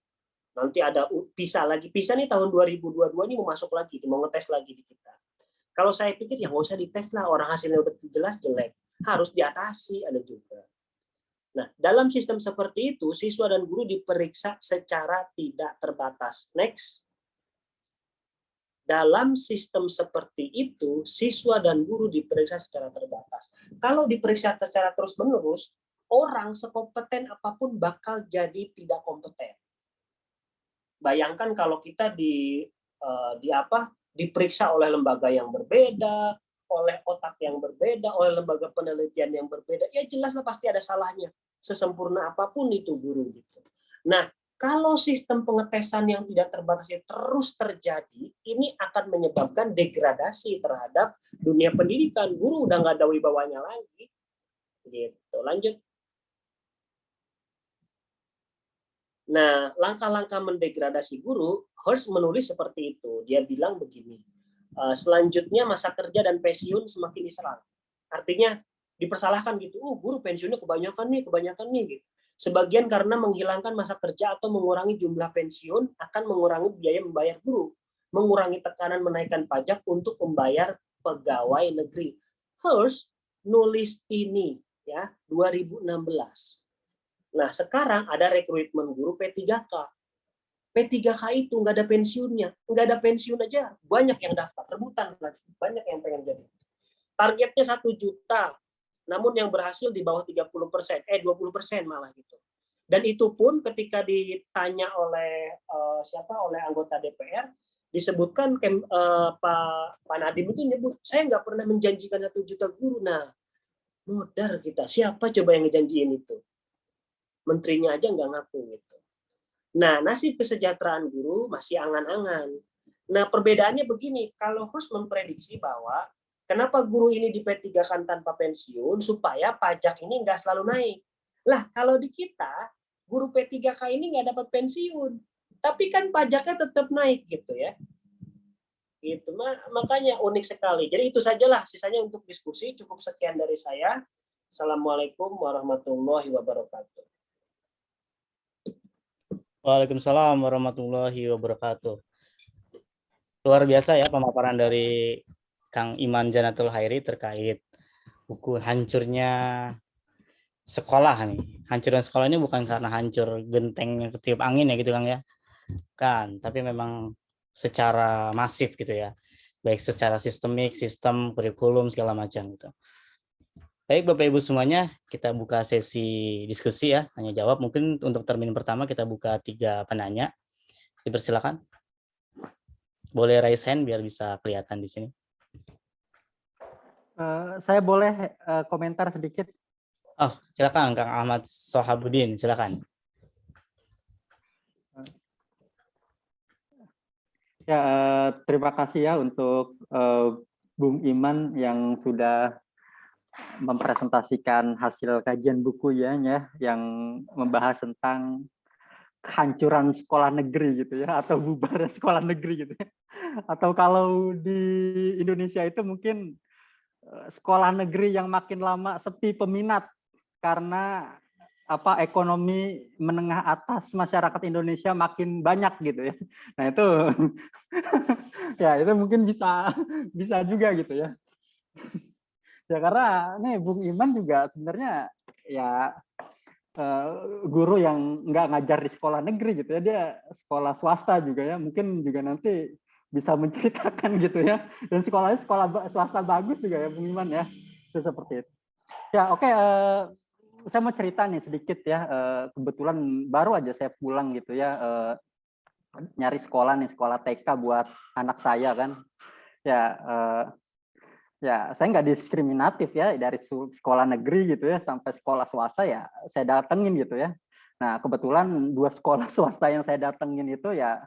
Nanti ada PISA lagi. PISA nih tahun 2022 ini mau masuk lagi, mau ngetes lagi di kita. Kalau saya pikir, ya nggak usah dites lah. Orang hasilnya udah jelas jelek. Harus diatasi, ada juga. Nah, dalam sistem seperti itu, siswa dan guru diperiksa secara tidak terbatas. Next. Dalam sistem seperti itu, siswa dan guru diperiksa secara terbatas. Kalau diperiksa secara terus-menerus, orang sekompeten apapun bakal jadi tidak kompeten. Bayangkan kalau kita diperiksa oleh lembaga yang berbeda, oleh otak yang berbeda, oleh lembaga penelitian yang berbeda, ya jelaslah pasti ada salahnya. Sesempurna apapun itu guru gitu. Nah, kalau sistem pengetesan yang tidak terbatas terus terjadi, ini akan menyebabkan degradasi terhadap dunia pendidikan. Guru udah nggak ada wibawanya lagi. Gitu. Lanjut. Nah, langkah-langkah mendegradasi guru, Hirsch menulis seperti itu. Dia bilang begini, selanjutnya masa kerja dan pensiun semakin diserang. Artinya dipersalahkan gitu, guru pensiunnya kebanyakan nih gitu. Sebagian karena menghilangkan masa kerja atau mengurangi jumlah pensiun akan mengurangi biaya membayar guru, mengurangi tekanan menaikkan pajak untuk membayar pegawai negeri. Hirsch nulis ini ya 2016. Nah, sekarang ada rekrutmen guru P3K. P3K itu nggak ada pensiunnya, nggak ada pensiun aja, banyak yang daftar, rebutan lagi, banyak yang pengen jadi. Targetnya 1 juta, namun yang berhasil di bawah 30%, 20% malah gitu. Dan itu pun ketika ditanya oleh oleh anggota DPR, disebutkan Pak Nadiem itu nyebut, saya nggak pernah menjanjikan 1 juta guru. Nah, modar kita, siapa coba yang ngejanjiin itu? Menterinya aja nggak ngaku gitu. Nah, nasib kesejahteraan guru masih angan-angan. Nah, perbedaannya begini, kalau Hirsch memprediksi bahwa kenapa guru ini di P3-kan tanpa pensiun, supaya pajak ini nggak selalu naik. Lah, kalau di kita, guru P3K ini nggak dapat pensiun, tapi kan pajaknya tetap naik gitu ya. Gitu, makanya unik sekali. Jadi itu sajalah, sisanya untuk diskusi. Cukup sekian dari saya. Assalamualaikum warahmatullahi wabarakatuh. Waalaikumsalam warahmatullahi wabarakatuh. Luar biasa ya pemaparan dari Kang Iman Janatul Hairi terkait buku hancurnya sekolah nih. Hancurnya sekolah ini bukan karena hancur genteng yang ketiup angin ya gitu Kang ya. Kan, tapi memang secara masif gitu ya. Baik secara sistemik, sistem, kurikulum segala macam gitu. Baik Bapak Ibu semuanya, kita buka sesi diskusi ya, tanya jawab. Mungkin untuk termin pertama kita buka 3 penanya. Dipersilakan. Boleh raise hand biar bisa kelihatan di sini. Saya boleh komentar sedikit? Oh, silakan Kang Ahmad Sohabuddin, silakan. Ya, terima kasih ya untuk Bung Iman yang sudah mempresentasikan hasil kajian buku ya yang membahas tentang kehancuran sekolah negeri gitu ya, atau bubarnya sekolah negeri gitu ya. Atau kalau di Indonesia itu mungkin sekolah negeri yang makin lama sepi peminat karena ekonomi menengah atas masyarakat Indonesia makin banyak gitu ya. Nah itu ya itu mungkin bisa juga gitu ya. Ya karena nih Bung Iman juga sebenarnya ya guru yang nggak ngajar di sekolah negeri gitu ya, dia sekolah swasta juga ya, mungkin juga nanti bisa menceritakan gitu ya, dan sekolahnya sekolah swasta bagus juga ya Bung Iman ya, itu seperti itu. Ya oke, saya mau cerita nih sedikit ya, kebetulan baru aja saya pulang gitu ya, nyari sekolah nih, sekolah TK buat anak saya kan, ya ya saya nggak diskriminatif ya, dari sekolah negeri gitu ya sampai sekolah swasta ya saya datengin gitu ya. Nah kebetulan 2 sekolah swasta yang saya datengin itu ya,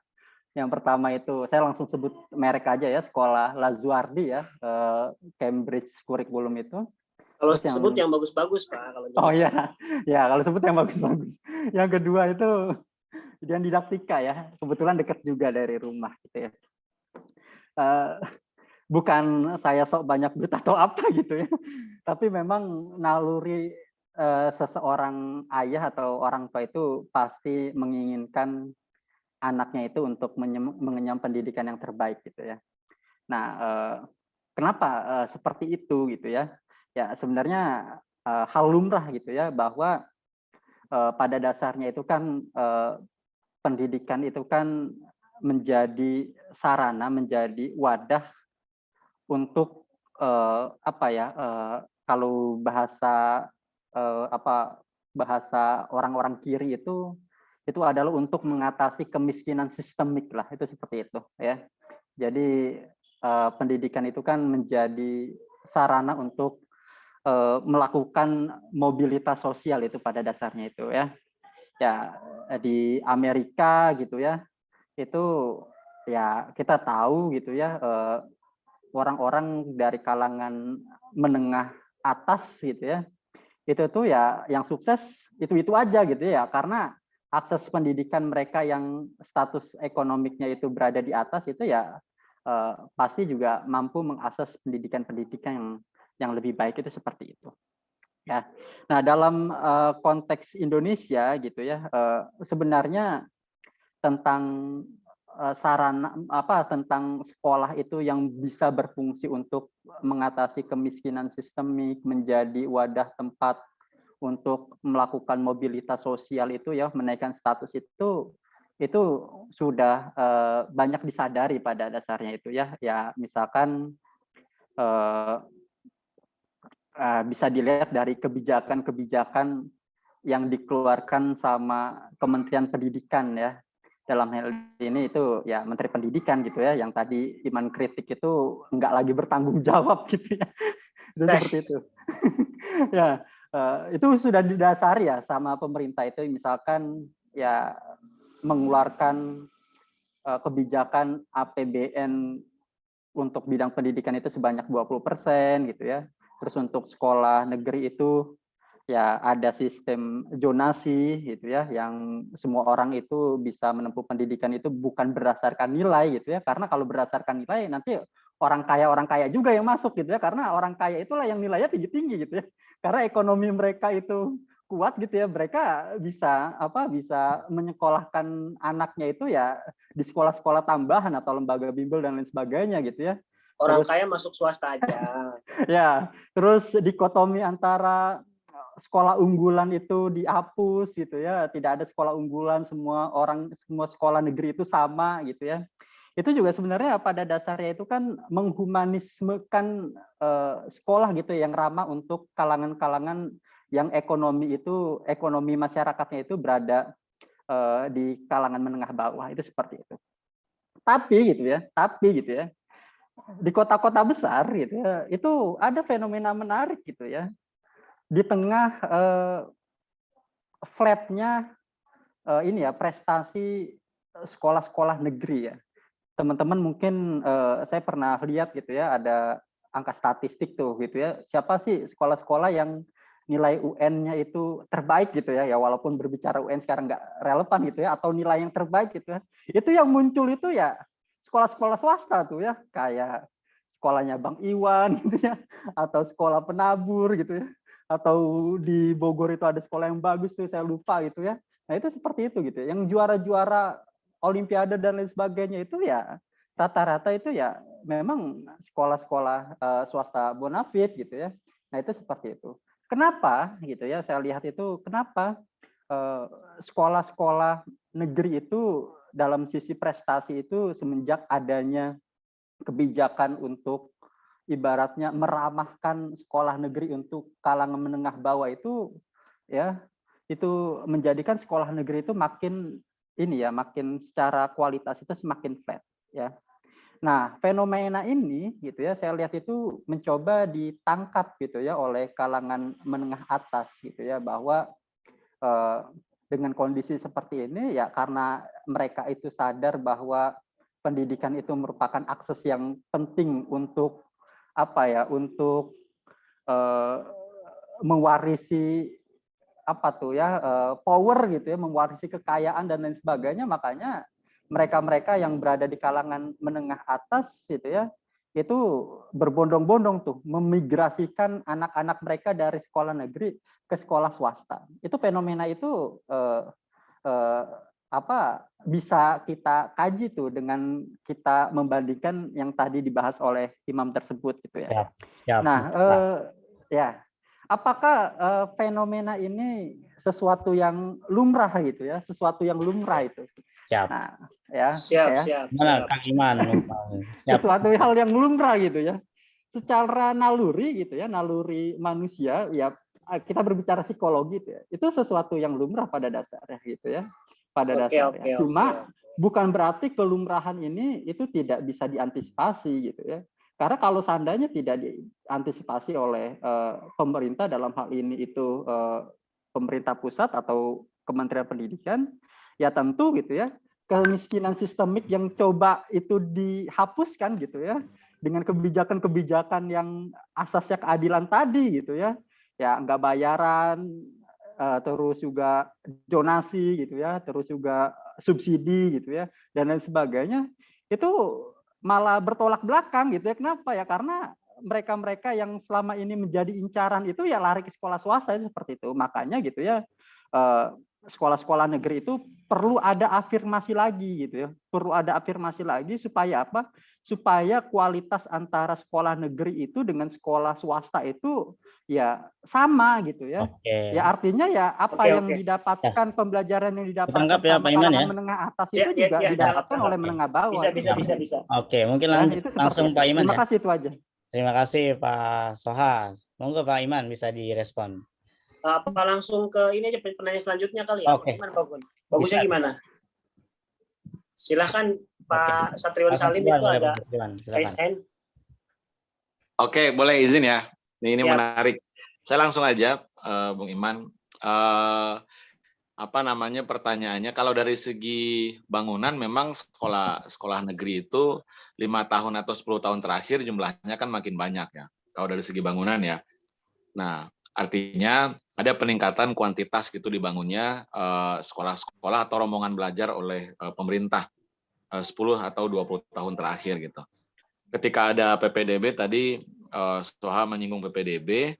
yang pertama itu saya langsung sebut merek aja ya, sekolah Lazuardi ya, Cambridge Curriculum itu. Kalau Terus sebut yang bagus-bagus Pak. Kalau oh ya, ya kalau sebut yang bagus-bagus. Yang kedua itu Dian Didaktika ya, kebetulan dekat juga dari rumah gitu ya. Bukan saya sok banyak duit atau apa gitu ya, tapi memang naluri seseorang ayah atau orang tua itu pasti menginginkan anaknya itu untuk mengenyam pendidikan yang terbaik gitu ya. Nah, kenapa seperti itu gitu ya? Ya sebenarnya hal lumrah gitu ya, bahwa pada dasarnya itu kan pendidikan itu kan menjadi sarana, menjadi wadah untuk apa ya, kalau bahasa bahasa orang-orang kiri itu adalah untuk mengatasi kemiskinan sistemik lah, itu seperti itu ya. Jadi pendidikan itu kan menjadi sarana untuk melakukan mobilitas sosial itu pada dasarnya itu ya. Ya di Amerika gitu ya, itu ya kita tahu gitu ya, orang-orang dari kalangan menengah atas gitu ya, itu tuh ya yang sukses itu aja gitu ya, karena akses pendidikan mereka yang status ekonomiknya itu berada di atas itu ya pasti juga mampu mengakses pendidikan yang lebih baik, itu seperti itu ya. Nah dalam konteks Indonesia gitu ya, sebenarnya tentang sarana tentang sekolah itu yang bisa berfungsi untuk mengatasi kemiskinan sistemik, menjadi wadah tempat untuk melakukan mobilitas sosial itu ya, menaikkan status itu sudah banyak disadari pada dasarnya itu ya. Ya misalkan bisa dilihat dari kebijakan-kebijakan yang dikeluarkan sama Kementerian Pendidikan ya. Dalam hal ini itu ya Menteri Pendidikan gitu ya, yang tadi Iman kritik itu enggak lagi bertanggung jawab gitu ya. Itu seperti itu. Ya, itu sudah didasari ya sama pemerintah itu, misalkan ya mengeluarkan kebijakan APBN untuk bidang pendidikan itu sebanyak 20% gitu ya. Terus untuk sekolah negeri itu ya ada sistem zonasi gitu ya, yang semua orang itu bisa menempuh pendidikan itu bukan berdasarkan nilai gitu ya, karena kalau berdasarkan nilai nanti orang kaya juga yang masuk gitu ya, karena orang kaya itulah yang nilainya tinggi-tinggi gitu ya, karena ekonomi mereka itu kuat gitu ya, mereka bisa menyekolahkan anaknya itu ya di sekolah-sekolah tambahan atau lembaga bimbel dan lain sebagainya gitu ya. Orang Terus kaya masuk swasta aja. ya, terus dikotomi antara sekolah unggulan itu dihapus gitu ya, tidak ada sekolah unggulan, semua sekolah negeri itu sama gitu ya. Itu juga sebenarnya pada dasarnya itu kan menghumanismekan sekolah gitu yang ramah untuk kalangan-kalangan yang ekonomi masyarakatnya itu berada di kalangan menengah bawah, itu seperti itu. Tapi gitu ya, di kota-kota besar gitu ya, itu ada fenomena menarik gitu ya. Di tengah flatnya ini ya prestasi sekolah-sekolah negeri ya. Teman-teman mungkin saya pernah lihat gitu ya, ada angka statistik tuh gitu ya. Siapa sih sekolah-sekolah yang nilai UN-nya itu terbaik gitu ya, ya walaupun berbicara UN sekarang nggak relevan gitu ya, atau nilai yang terbaik gitu ya. Itu yang muncul itu ya sekolah-sekolah swasta tuh ya, kayak sekolahnya Bang Iwan gitu ya, atau sekolah penabur gitu ya. atau di Bogor itu ada sekolah yang bagus tuh saya lupa gitu ya. Nah itu seperti itu gitu. Yang juara-juara Olimpiade dan lain sebagainya itu ya rata-rata itu ya memang sekolah-sekolah swasta bonafide gitu ya. Nah itu seperti itu. Kenapa gitu ya? Saya lihat itu kenapa sekolah-sekolah negeri itu dalam sisi prestasi itu semenjak adanya kebijakan untuk ibaratnya meramahkan sekolah negeri untuk kalangan menengah bawah itu ya itu menjadikan sekolah negeri itu makin ini ya makin secara kualitas itu semakin flat ya. Nah, fenomena ini gitu ya saya lihat itu mencoba ditangkap gitu ya oleh kalangan menengah atas gitu ya bahwa dengan kondisi seperti ini ya karena mereka itu sadar bahwa pendidikan itu merupakan akses yang penting untuk apa ya untuk mewarisi apa tuh ya power gitu ya mewarisi kekayaan dan lain sebagainya makanya mereka-mereka yang berada di kalangan menengah atas gitu ya itu berbondong-bondong tuh memigrasikan anak-anak mereka dari sekolah negeri ke sekolah swasta. Itu fenomena itu apa bisa kita kaji tuh dengan kita membandingkan yang tadi dibahas oleh imam tersebut gitu ya. Siap, siap. Nah, ya, apakah fenomena ini sesuatu yang lumrah gitu ya, sesuatu yang lumrah itu? Siap. Nah, ya, Siap, ya. siap. Mana Kang Iman? Siap. Sesuatu hal yang lumrah gitu ya. Secara naluri gitu ya, naluri manusia ya kita berbicara psikologi gitu ya. Itu sesuatu yang lumrah pada dasarnya gitu ya. Pada dasarnya. Cuma bukan berarti kelumrahan ini itu tidak bisa diantisipasi gitu ya. Karena kalau seandainya tidak diantisipasi oleh pemerintah dalam hal ini itu pemerintah pusat atau Kementerian Pendidikan, ya tentu gitu ya kemiskinan sistemik yang coba itu dihapuskan gitu ya dengan kebijakan-kebijakan yang asasnya keadilan tadi gitu ya, ya nggak bayaran, terus juga donasi gitu ya, terus juga subsidi gitu ya dan lain sebagainya itu malah bertolak belakang gitu ya. Kenapa ya? Karena mereka-mereka yang selama ini menjadi incaran itu ya lari ke sekolah swasta seperti itu. Makanya gitu ya sekolah-sekolah negeri itu perlu ada afirmasi lagi gitu ya. Perlu ada afirmasi lagi supaya apa? Supaya kualitas antara sekolah negeri itu dengan sekolah swasta itu ya sama gitu ya. Oke. Ya artinya ya apa yang didapatkan pembelajaran yang didapatkan sama kalangan menengah atas itu juga didapatkan oleh menengah bawah. Bisa. Oke, mungkin langsung Pak Iman. Terima kasih itu aja. Terima kasih Pak Soha. Monggo Pak Iman bisa direspon. Apa langsung ke ini aja pertanyaan selanjutnya kali ya? Oke. Gimana bagusnya gimana? Silahkan Pak Satriwan Salim itu ada SN. Oke, boleh izin ya. Ini menarik. Saya langsung aja, Bung Iman. Apa namanya pertanyaannya? Kalau dari segi bangunan, memang sekolah negeri itu 5 tahun atau 10 tahun terakhir jumlahnya kan makin banyak ya. Kalau dari segi bangunan ya. Nah, artinya ada peningkatan kuantitas gitu dibangunnya sekolah-sekolah atau rombongan belajar oleh pemerintah 10 atau 20 tahun terakhir gitu. Ketika ada PPDB tadi Soha menyinggung PPDB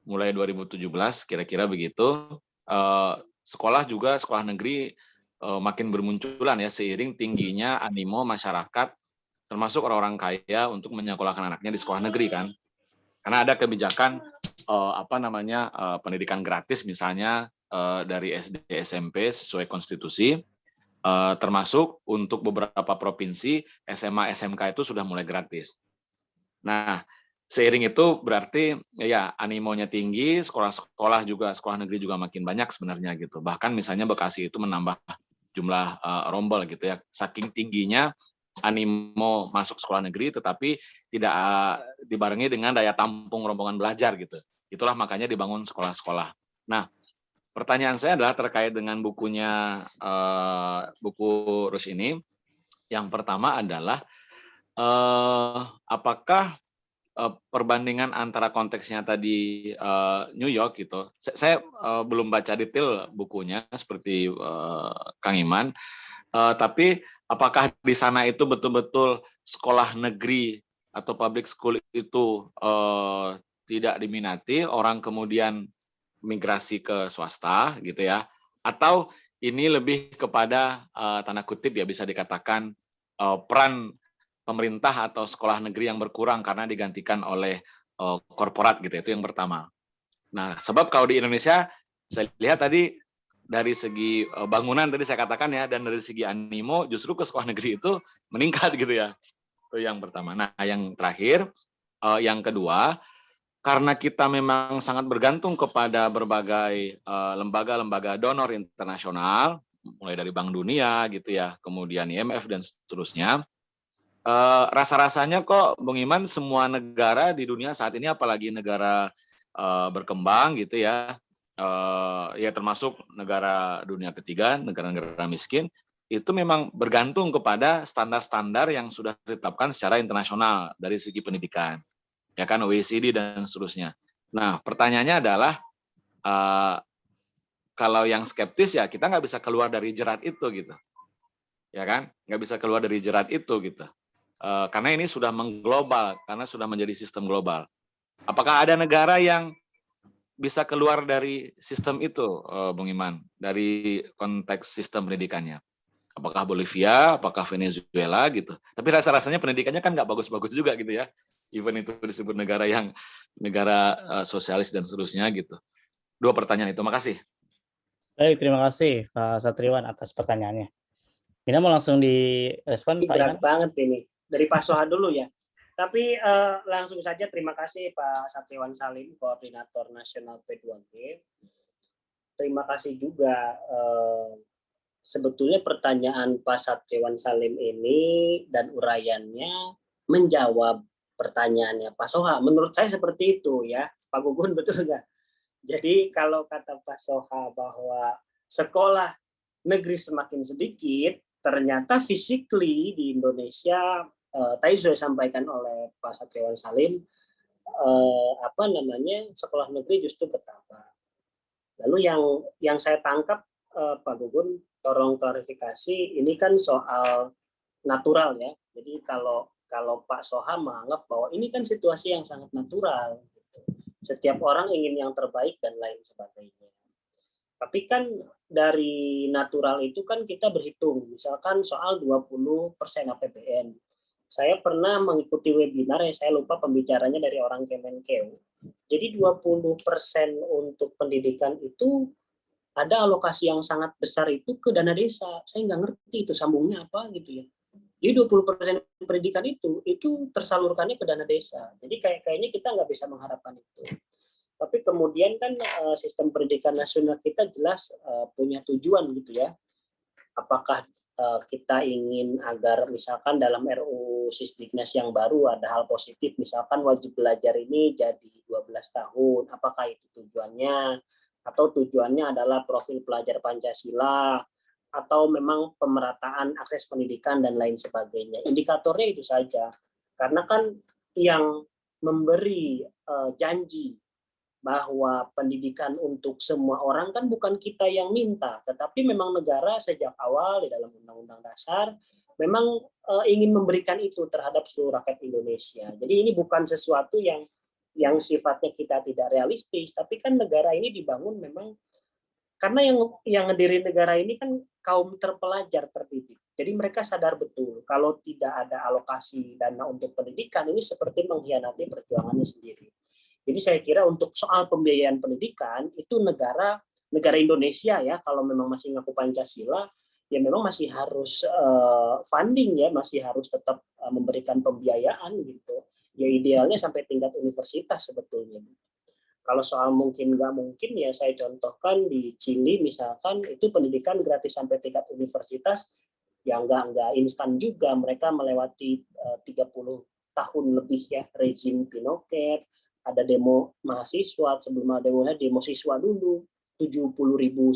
mulai 2017 kira-kira begitu, sekolah negeri makin bermunculan ya seiring tingginya animo masyarakat termasuk orang-orang kaya untuk menyekolahkan anaknya di sekolah negeri kan. Karena ada kebijakan pendidikan gratis misalnya dari SD SMP sesuai konstitusi, termasuk untuk beberapa provinsi SMA SMK itu sudah mulai gratis. Nah, seiring itu berarti ya animonya tinggi, sekolah negeri juga makin banyak sebenarnya gitu. Bahkan misalnya Bekasi itu menambah jumlah rombol gitu ya, saking tingginya animo masuk sekolah negeri tetapi tidak dibarengi dengan daya tampung rombongan belajar gitu. Itulah makanya dibangun sekolah-sekolah. Nah, pertanyaan saya adalah terkait dengan bukunya buku Rus ini. Yang pertama adalah apakah perbandingan antara konteksnya tadi New York gitu. Saya belum baca detail bukunya seperti Kang Iman. Tapi apakah di sana itu betul-betul sekolah negeri atau public school itu tidak diminati, orang kemudian migrasi ke swasta gitu ya, atau ini lebih kepada tanda kutip ya bisa dikatakan peran pemerintah atau sekolah negeri yang berkurang karena digantikan oleh korporat gitu, itu yang pertama. Nah, sebab kalau di Indonesia saya lihat tadi dari segi bangunan tadi saya katakan ya, dan dari segi animo justru ke sekolah negeri itu meningkat gitu ya. Itu yang pertama. Nah, yang terakhir, yang kedua, karena kita memang sangat bergantung kepada berbagai lembaga-lembaga donor internasional, mulai dari Bank Dunia gitu ya, kemudian IMF dan seterusnya, rasa-rasanya kok Bung Iman semua negara di dunia saat ini, apalagi negara berkembang gitu ya, ya termasuk negara dunia ketiga, negara-negara miskin, itu memang bergantung kepada standar-standar yang sudah ditetapkan secara internasional dari segi pendidikan. Ya kan, OECD dan seterusnya. Nah, pertanyaannya adalah kalau yang skeptis ya kita nggak bisa keluar dari jerat itu gitu, ya kan? Nggak bisa keluar dari jerat itu gitu, karena ini sudah mengglobal, karena sudah menjadi sistem global. Apakah ada negara yang bisa keluar dari sistem itu, Bung Iman, dari konteks sistem pendidikannya? Apakah Bolivia, apakah Venezuela gitu. Tapi rasa-rasanya pendidikannya kan nggak bagus-bagus juga gitu ya. Even itu disebut negara yang negara sosialis dan seterusnya gitu. 2 pertanyaan itu. Makasih. Baik, terima kasih Pak Satriwan atas pertanyaannya. Ini mau langsung direspon Ini Pak berat Iman? banget ini. Dari Pak Soha dulu ya. Tapi langsung saja terima kasih Pak Satriwan Salim, Koordinator Nasional P2G. Terima kasih juga sebetulnya pertanyaan Pak Satriwan Salim ini dan uraiannya menjawab pertanyaannya Pak Soha. Menurut saya seperti itu ya, Pak Gugun, betul nggak? Jadi kalau kata Pak Soha bahwa sekolah negeri semakin sedikit, ternyata physically di Indonesia, tadi sudah disampaikan oleh Pak Satriwan Salim, sekolah negeri justru bertambah. Lalu yang saya tangkap, Pak Gugun, tolong klarifikasi, ini kan soal natural ya. Jadi kalau Pak Soha menganggap bahwa ini kan situasi yang sangat natural, setiap orang ingin yang terbaik dan lain sebagainya. Tapi kan dari natural itu kan kita berhitung, misalkan soal 20% APBN. Saya pernah mengikuti webinar, saya lupa pembicaranya dari orang Kemenkeu. Jadi 20% untuk pendidikan itu ada alokasi yang sangat besar itu ke dana desa. Saya nggak ngerti itu sambungnya apa gitu ya. Jadi 20% pendidikan itu tersalurkannya ke dana desa. Jadi kayaknya kita nggak bisa mengharapkan itu. Tapi kemudian kan sistem pendidikan nasional kita jelas punya tujuan gitu ya. Apakah kita ingin agar misalkan dalam RUU Sisdiknas yang baru ada hal positif, misalkan wajib belajar ini jadi 12 tahun, apakah itu tujuannya? Atau tujuannya adalah profil pelajar Pancasila, atau memang pemerataan akses pendidikan dan lain sebagainya. Indikatornya itu saja. Karena kan yang memberi janji bahwa pendidikan untuk semua orang kan bukan kita yang minta, tetapi memang negara sejak awal di dalam Undang-Undang Dasar memang ingin memberikan itu terhadap seluruh rakyat Indonesia. Jadi ini bukan sesuatu yang sifatnya kita tidak realistis, tapi kan negara ini dibangun memang karena yang ngedirin negara ini kan kaum terpelajar terdidik. Jadi mereka sadar betul kalau tidak ada alokasi dana untuk pendidikan ini seperti mengkhianati perjuangannya sendiri. Jadi saya kira untuk soal pembiayaan pendidikan itu negara Indonesia ya, kalau memang masih ngaku Pancasila ya memang masih harus funding ya, masih harus tetap memberikan pembiayaan gitu. Ya idealnya sampai tingkat universitas sebetulnya. Kalau soal mungkin nggak mungkin ya saya contohkan di Chili misalkan itu pendidikan gratis sampai tingkat universitas yang nggak instan juga, mereka melewati 30 tahun lebih ya rezim Pinochet. Ada demo mahasiswa, sebelum ada demo siswa dulu, 70.000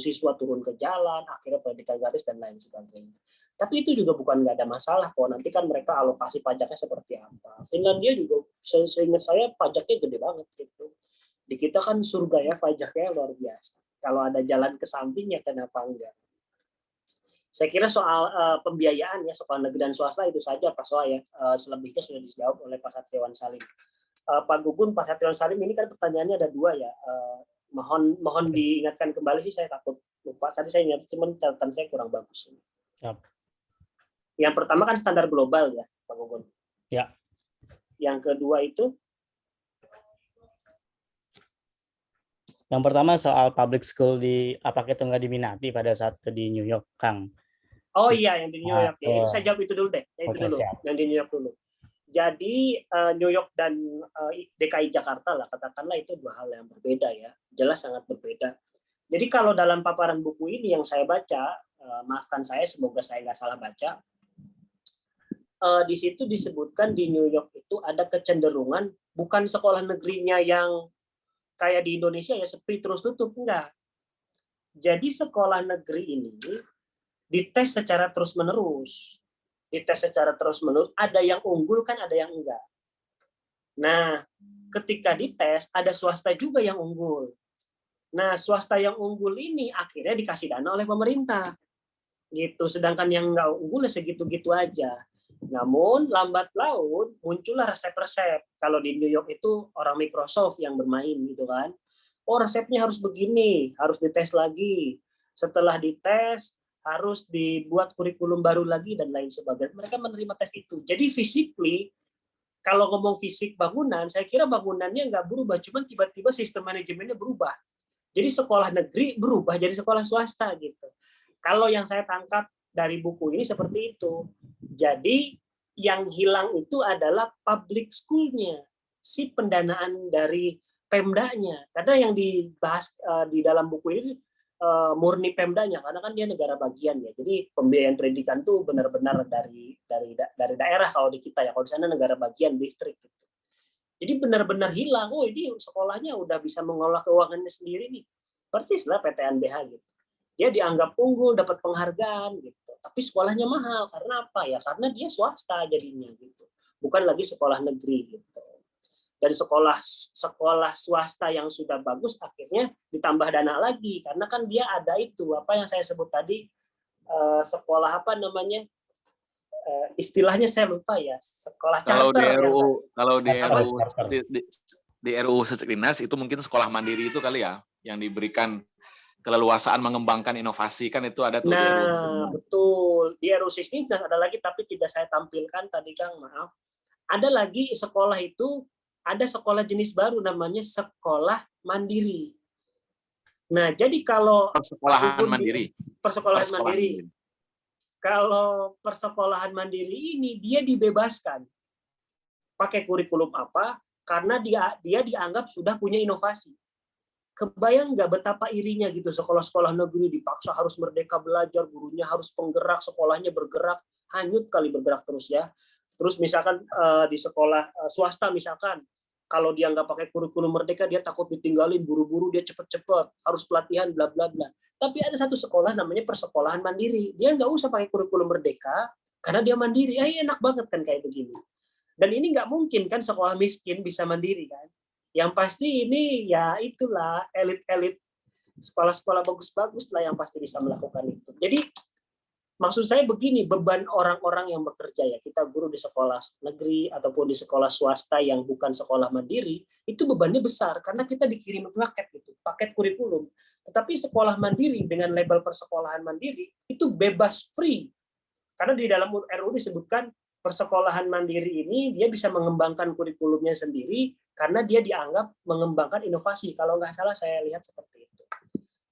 siswa turun ke jalan, akhirnya pendidikan gratis dan lain sebagainya. Tapi itu juga bukan nggak ada masalah kok, nanti kan mereka alokasi pajaknya seperti apa. Finlandia juga, seingat saya pajaknya gede banget gitu. Di kita kan surga ya, pajaknya luar biasa. Kalau ada jalan ke sampingnya, kenapa enggak? Saya kira soal pembiayaan ya, sekolah negeri dan swasta itu saja Pak Soa ya. Selebihnya sudah dijawab oleh Pak Satriwan Salim. Pak Gugun, Pak Satriwan Salim, ini kan pertanyaannya ada 2 ya. Mohon diingatkan kembali sih, saya takut lupa. Tadi saya ingat, cuman catatan saya kurang bagus. Siap. Yang pertama kan standar global ya, Pak Gugun. Ya. Yang kedua itu? Yang pertama soal public school apakah itu nggak diminati pada saat di New York, Kang? Oh iya, yang di New York. Ya, itu saya jawab itu dulu deh. Siap. Yang di New York dulu. Jadi New York dan DKI Jakarta lah, katakanlah itu 2 hal yang berbeda ya. Jelas sangat berbeda. Jadi kalau dalam paparan buku ini yang saya baca, maafkan saya, semoga saya nggak salah baca, di situ disebutkan di New York itu ada kecenderungan bukan sekolah negerinya yang kayak di Indonesia ya sepi terus tutup, enggak. Jadi sekolah negeri ini dites secara terus-menerus. Ada yang unggul kan, ada yang enggak. Nah, ketika dites ada swasta juga yang unggul. Nah, swasta yang unggul ini akhirnya dikasih dana oleh pemerintah. Gitu. Sedangkan yang enggak unggul segitu-gitu aja. Namun lambat laun muncullah resep-resep. Kalau di New York itu orang Microsoft yang bermain gitu kan. Oh, resepnya harus begini, harus dites lagi. Setelah dites harus dibuat kurikulum baru lagi dan lain sebagainya. Mereka menerima tes itu. Jadi physically, kalau ngomong fisik bangunan, saya kira bangunannya nggak berubah, cuman tiba-tiba sistem manajemennya berubah. Jadi sekolah negeri berubah jadi sekolah swasta gitu. Kalau yang saya tangkap dari buku ini seperti itu. Jadi yang hilang itu adalah public school-nya, si pendanaan dari Pemdanya. Karena yang dibahas di dalam buku ini murni Pemdanya, karena kan dia negara bagian ya. Jadi pembiayaan pendidikan tuh benar-benar dari daerah kalau di kita ya. Kalau di sana negara bagian, distrik gitu. Jadi benar-benar hilang. Oh, ini sekolahnya udah bisa mengelola keuangannya sendiri nih. Persis lah PTNBH gitu. Dia dianggap unggul, dapat penghargaan gitu. Tapi sekolahnya mahal. Karena apa ya? Karena dia swasta jadinya gitu. Bukan lagi sekolah negeri gitu. Dan sekolah swasta yang sudah bagus akhirnya ditambah dana lagi karena kan dia ada itu apa yang saya sebut tadi sekolah apa namanya istilahnya saya lupa ya, sekolah charter. Kalau di RUU Secerdinas itu mungkin sekolah mandiri itu kali ya yang diberikan keleluasaan mengembangkan inovasi, kan itu ada tuh di RUU. Betul, di RUU Secerdinas ada lagi tapi tidak saya tampilkan tadi Kang, maaf. Ada lagi sekolah itu, ada sekolah jenis baru namanya sekolah mandiri. Nah, jadi kalau persekolahan mandiri. Kalau persekolahan mandiri ini dia dibebaskan pakai kurikulum apa karena dia dianggap sudah punya inovasi. Kebayang nggak betapa irinya gitu sekolah-sekolah negeri dipaksa harus merdeka belajar, gurunya harus penggerak, sekolahnya bergerak, hanyut kali bergerak terus ya. Terus misalkan di sekolah swasta misalkan kalau dia nggak pakai kurikulum merdeka dia takut ditinggalin, buru-buru dia cepet-cepet harus pelatihan bla bla bla. Tapi ada satu sekolah namanya persekolahan mandiri, dia nggak usah pakai kurikulum merdeka karena dia mandiri. Enak banget kan kayak begini. Dan ini nggak mungkin kan sekolah miskin bisa mandiri kan. Yang pasti ini ya itulah elit-elit sekolah-sekolah bagus-bagus lah yang pasti bisa melakukan itu. Jadi maksud saya begini, beban orang-orang yang bekerja ya, kita guru di sekolah negeri ataupun di sekolah swasta yang bukan sekolah mandiri, itu bebannya besar karena kita dikirim paket gitu, paket kurikulum. Tetapi sekolah mandiri dengan label persekolahan mandiri itu bebas free. Karena di dalam RUU disebutkan persekolahan mandiri ini dia bisa mengembangkan kurikulumnya sendiri karena dia dianggap mengembangkan inovasi. Kalau nggak salah saya lihat seperti itu.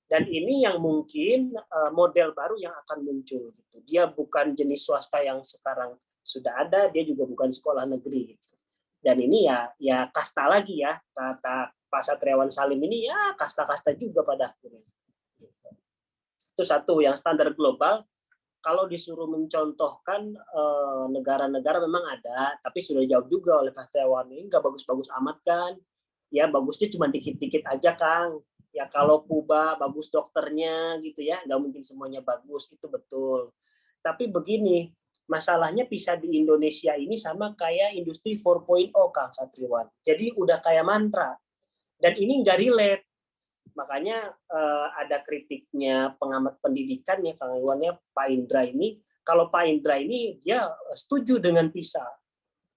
Dan ini yang mungkin model baru yang akan muncul. Dia bukan jenis swasta yang sekarang sudah ada, dia juga bukan sekolah negeri. Dan ini ya kasta lagi ya, kata Pak Satriwan Salim ini ya kasta-kasta juga pada akhirnya. Itu satu yang standar global. Kalau disuruh mencontohkan negara-negara memang ada, tapi sudah jauh juga oleh Pak Satriwan ini nggak bagus-bagus amat kan? Ya bagusnya cuma dikit-dikit aja Kang. Ya kalau Kuba bagus dokternya gitu ya, nggak mungkin semuanya bagus, itu betul. Tapi begini, masalahnya bisa di Indonesia ini sama kayak industri 4.0 Kang Satriwan. Jadi udah kayak mantra. Dan ini nggak relate. Makanya ada kritiknya pengamat pendidikan ya Kang Iwan ya, Pak Indra ini. Kalau Pak Indra ini dia setuju dengan PISA.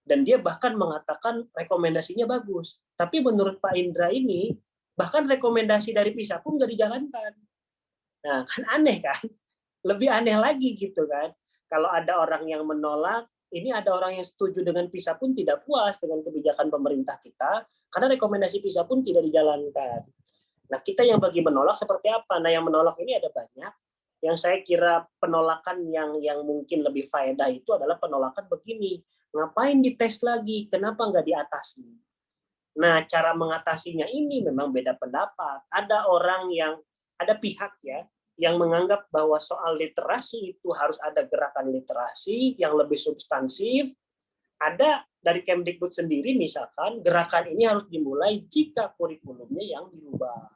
Dan dia bahkan mengatakan rekomendasinya bagus. Tapi menurut Pak Indra ini, bahkan rekomendasi dari PISA pun nggak dijalankan. Nah, kan aneh kan? Lebih aneh lagi gitu kan. Kalau ada orang yang menolak, ini ada orang yang setuju dengan PISA pun tidak puas dengan kebijakan pemerintah kita, karena rekomendasi PISA pun tidak dijalankan. Nah, kita yang bagi menolak seperti apa? Nah, yang menolak ini ada banyak. Yang saya kira penolakan yang mungkin lebih faedah itu adalah penolakan begini. Ngapain dites lagi? Kenapa nggak diatasi? Nah, cara mengatasinya ini memang beda pendapat. Ada pihak ya yang menganggap bahwa soal literasi itu harus ada gerakan literasi yang lebih substansif. Ada dari Kemdikbud sendiri misalkan gerakan ini harus dimulai jika kurikulumnya yang dirubah.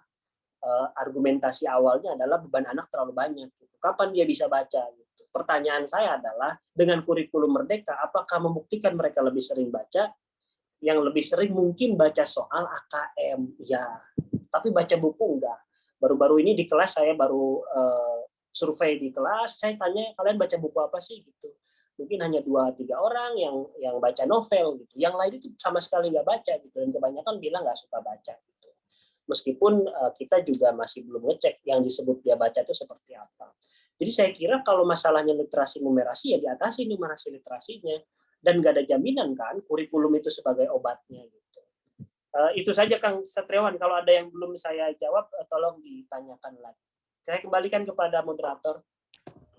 Argumentasi awalnya adalah beban anak terlalu banyak. Kapan dia bisa baca? Pertanyaan saya adalah dengan kurikulum merdeka, apakah membuktikan mereka lebih sering baca? Yang lebih sering mungkin baca soal AKM, ya, tapi baca buku enggak. Baru-baru ini di kelas saya baru survei di kelas, saya tanya kalian baca buku apa sih gitu. Mungkin hanya 2-3 orang yang baca novel gitu. Yang lain itu sama sekali nggak baca gitu, dan kebanyakan bilang nggak suka baca gitu. Meskipun kita juga masih belum ngecek yang disebut dia baca itu seperti apa. Jadi saya kira kalau masalahnya literasi numerasi ya diatasi numerasi literasinya. Dan nggak ada jaminan kan kurikulum itu sebagai obatnya gitu. Itu saja Kang Satriawan. Kalau ada yang belum saya jawab, tolong ditanyakan lagi. Saya kembalikan kepada moderator.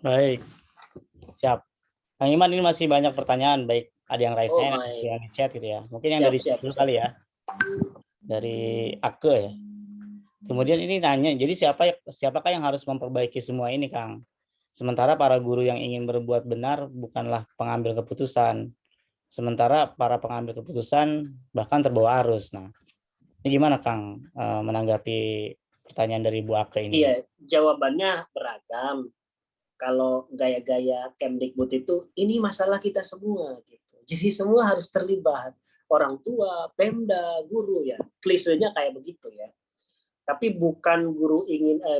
Baik, siap. Kang Iman, ini masih banyak pertanyaan, baik ada yang raise hand, ada yang di chat gitu ya. Mungkin yang dari chat dulu kali ya. Dari Ake ya. Kemudian ini nanya, jadi siapakah yang harus memperbaiki semua ini, Kang? Sementara para guru yang ingin berbuat benar bukanlah pengambil keputusan. Sementara para pengambil keputusan bahkan terbawa arus. Nah, ini gimana Kang menanggapi pertanyaan dari Bu Ake ini? Iya, jawabannya beragam. Kalau gaya-gaya Kemdikbud itu, ini masalah kita semua. Gitu. Jadi semua harus terlibat. Orang tua, Pemda, guru ya. Klisenya kayak begitu ya. Tapi bukan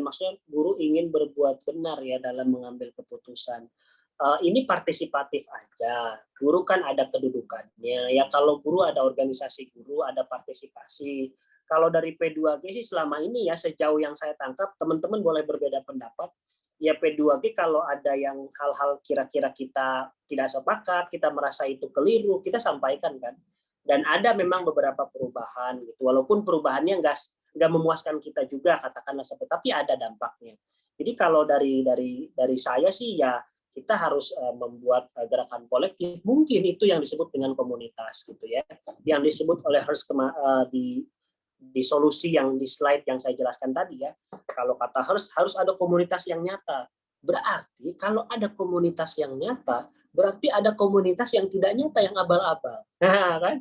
maksudnya guru ingin berbuat benar ya dalam mengambil keputusan. Ini partisipatif aja. Guru kan ada kedudukannya. Ya kalau guru ada organisasi guru, ada partisipasi. Kalau dari P2G sih selama ini ya sejauh yang saya tangkap, teman-teman boleh berbeda pendapat. Ya P2G kalau ada yang hal-hal kira-kira kita tidak sepakat, kita merasa itu keliru, kita sampaikan kan. Dan ada memang beberapa perubahan gitu. Walaupun perubahannya nggak memuaskan kita juga katakanlah seperti, tapi ada dampaknya. Jadi kalau dari saya sih ya kita harus membuat gerakan kolektif, mungkin itu yang disebut dengan komunitas gitu ya, yang disebut oleh Hearst di solusi yang di slide yang saya jelaskan tadi ya. Kalau kata harus ada komunitas yang nyata. Berarti kalau ada komunitas yang nyata, berarti ada komunitas yang tidak nyata, yang abal-abal. Nah, kan?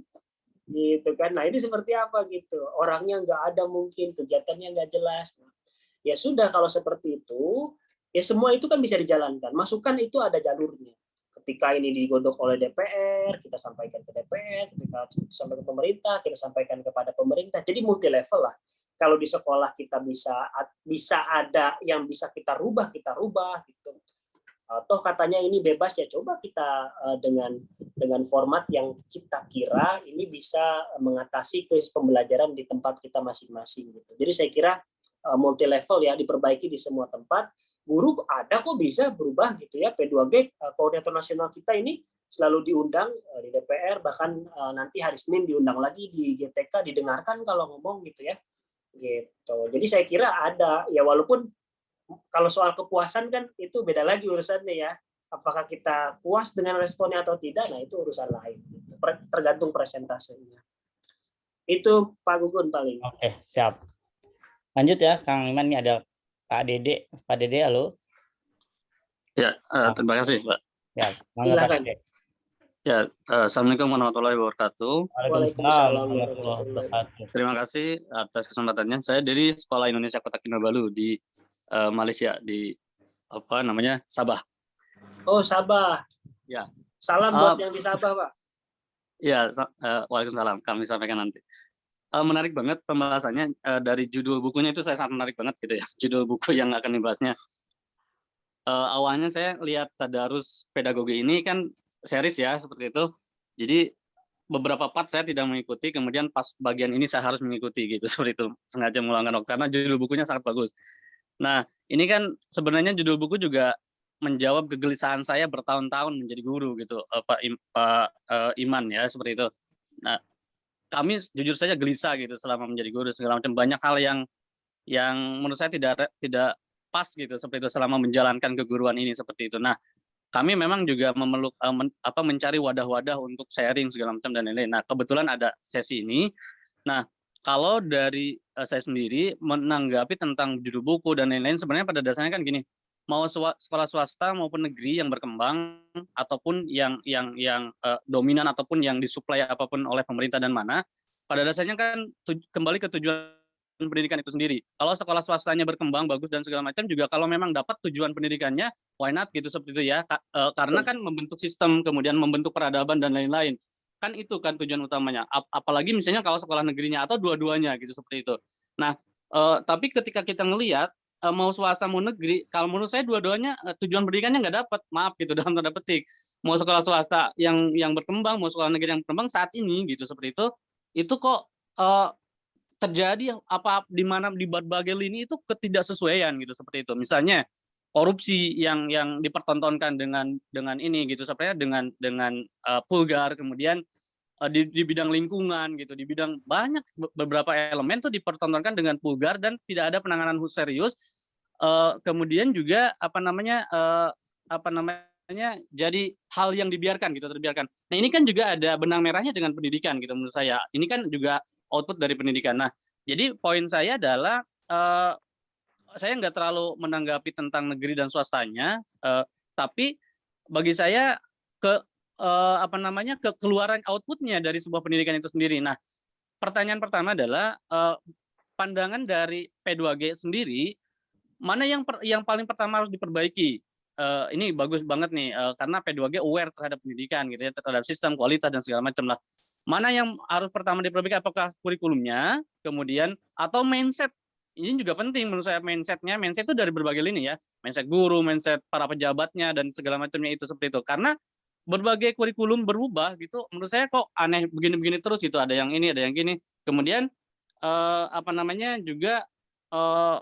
Gitu kan. Nah, ini seperti apa gitu. Orangnya nggak ada mungkin, kegiatannya nggak jelas. Ya sudah kalau seperti itu, ya semua itu kan bisa dijalankan. Masukan itu ada jalurnya. Ketika ini digodok oleh DPR, kita sampaikan ke DPR, ketika sampai ke pemerintah, kita sampaikan kepada pemerintah. Jadi multi level lah. Kalau di sekolah kita bisa ada yang bisa kita rubah gitu. Toh katanya ini bebas ya, coba kita dengan format yang kita kira ini bisa mengatasi krisis pembelajaran di tempat kita masing-masing gitu. Jadi saya kira multi level ya, diperbaiki di semua tempat. Guru ada kok bisa berubah gitu ya. P2G koordinator nasional kita ini selalu diundang di DPR, bahkan nanti hari Senin diundang lagi di GTK, didengarkan kalau ngomong gitu ya. Gitu. Jadi saya kira ada ya, walaupun kalau soal kepuasan kan itu beda lagi urusannya ya. Apakah kita puas dengan responnya atau tidak, nah itu urusan lain. Tergantung presentasenya. Itu Pak Gugun paling. Oke, siap. Lanjut ya, Kang Iman, ini ada Pak Dede. Pak Dede, halo. Ya, terima kasih, Pak. Ya, Pak Dede. Ya, Assalamualaikum warahmatullahi wabarakatuh. Waalaikumsalam warahmatullahi wabarakatuh. Terima kasih atas kesempatannya. Saya dari Sekolah Indonesia Kota Kinabalu di Malaysia, di Sabah. Oh, Sabah. Ya. Salam buat yang di Sabah, Pak. Ya, waalaikumsalam. Kami sampaikan nanti. Menarik banget pembahasannya. Dari judul bukunya itu saya sangat menarik banget gitu ya. Judul buku yang akan dibahasnya. Awalnya saya lihat Tadarus Pedagogi ini kan series ya, seperti itu. Jadi beberapa part saya tidak mengikuti, kemudian pas bagian ini saya harus mengikuti gitu seperti itu, sengaja meluangkan waktu karena judul bukunya sangat bagus. Nah, ini kan sebenarnya judul buku juga menjawab kegelisahan saya bertahun-tahun menjadi guru gitu, Pak Iman ya seperti itu. Nah, kami jujur saja gelisah gitu selama menjadi guru segala macam, banyak hal yang menurut saya tidak pas gitu seperti itu selama menjalankan keguruan ini seperti itu. Nah, kami memang juga mencari wadah-wadah untuk sharing segala macam dan lain-lain. Nah, kebetulan ada sesi ini. Nah, kalau dari saya sendiri menanggapi tentang judul buku dan lain-lain, sebenarnya pada dasarnya kan gini, mau sekolah swasta maupun negeri yang berkembang ataupun yang dominan ataupun yang disuplai apapun oleh pemerintah dan mana, pada dasarnya kan kembali ke tujuan pendidikan itu sendiri. Kalau sekolah swastanya berkembang bagus dan segala macam juga kalau memang dapat tujuan pendidikannya, why not gitu seperti itu ya. Karena kan membentuk sistem, kemudian membentuk peradaban dan lain-lain. Kan itu kan tujuan utamanya. Apalagi misalnya kalau sekolah negerinya atau dua-duanya gitu seperti itu. Nah, tapi ketika kita ngelihat mau swasta mau negeri, kalau menurut saya dua-duanya tujuan pendidikannya nggak dapat, maaf gitu dalam tanda petik. Mau sekolah swasta yang berkembang, mau sekolah negeri yang berkembang saat ini gitu seperti itu kok terjadi di mana di berbagai lini itu ketidaksesuaian gitu seperti itu. Misalnya korupsi yang dipertontonkan dengan ini gitu sebenarnya dengan vulgar, kemudian di bidang lingkungan gitu, di bidang banyak beberapa elemen tuh dipertontonkan dengan vulgar dan tidak ada penanganan serius. Kemudian juga jadi hal yang dibiarkan gitu, terbiarkan. Nah, ini kan juga ada benang merahnya dengan pendidikan gitu menurut saya. Ini kan juga output dari pendidikan. Nah, jadi poin saya adalah saya nggak terlalu menanggapi tentang negeri dan swastanya, tapi bagi saya keluaran outputnya dari sebuah pendidikan itu sendiri. Nah, pertanyaan pertama adalah pandangan dari P2G sendiri, mana yang paling pertama harus diperbaiki? Ini bagus banget nih, karena P2G aware terhadap pendidikan gitu ya, terhadap sistem, kualitas dan segala macam lah. Mana yang harus pertama diperbaiki? Apakah kurikulumnya, kemudian atau mindset? Ini juga penting menurut saya mindset itu dari berbagai lini ya, mindset guru, mindset para pejabatnya dan segala macamnya itu seperti itu. Karena berbagai kurikulum berubah gitu, menurut saya kok aneh begini-begini terus gitu. Ada yang ini, ada yang gini. Kemudian juga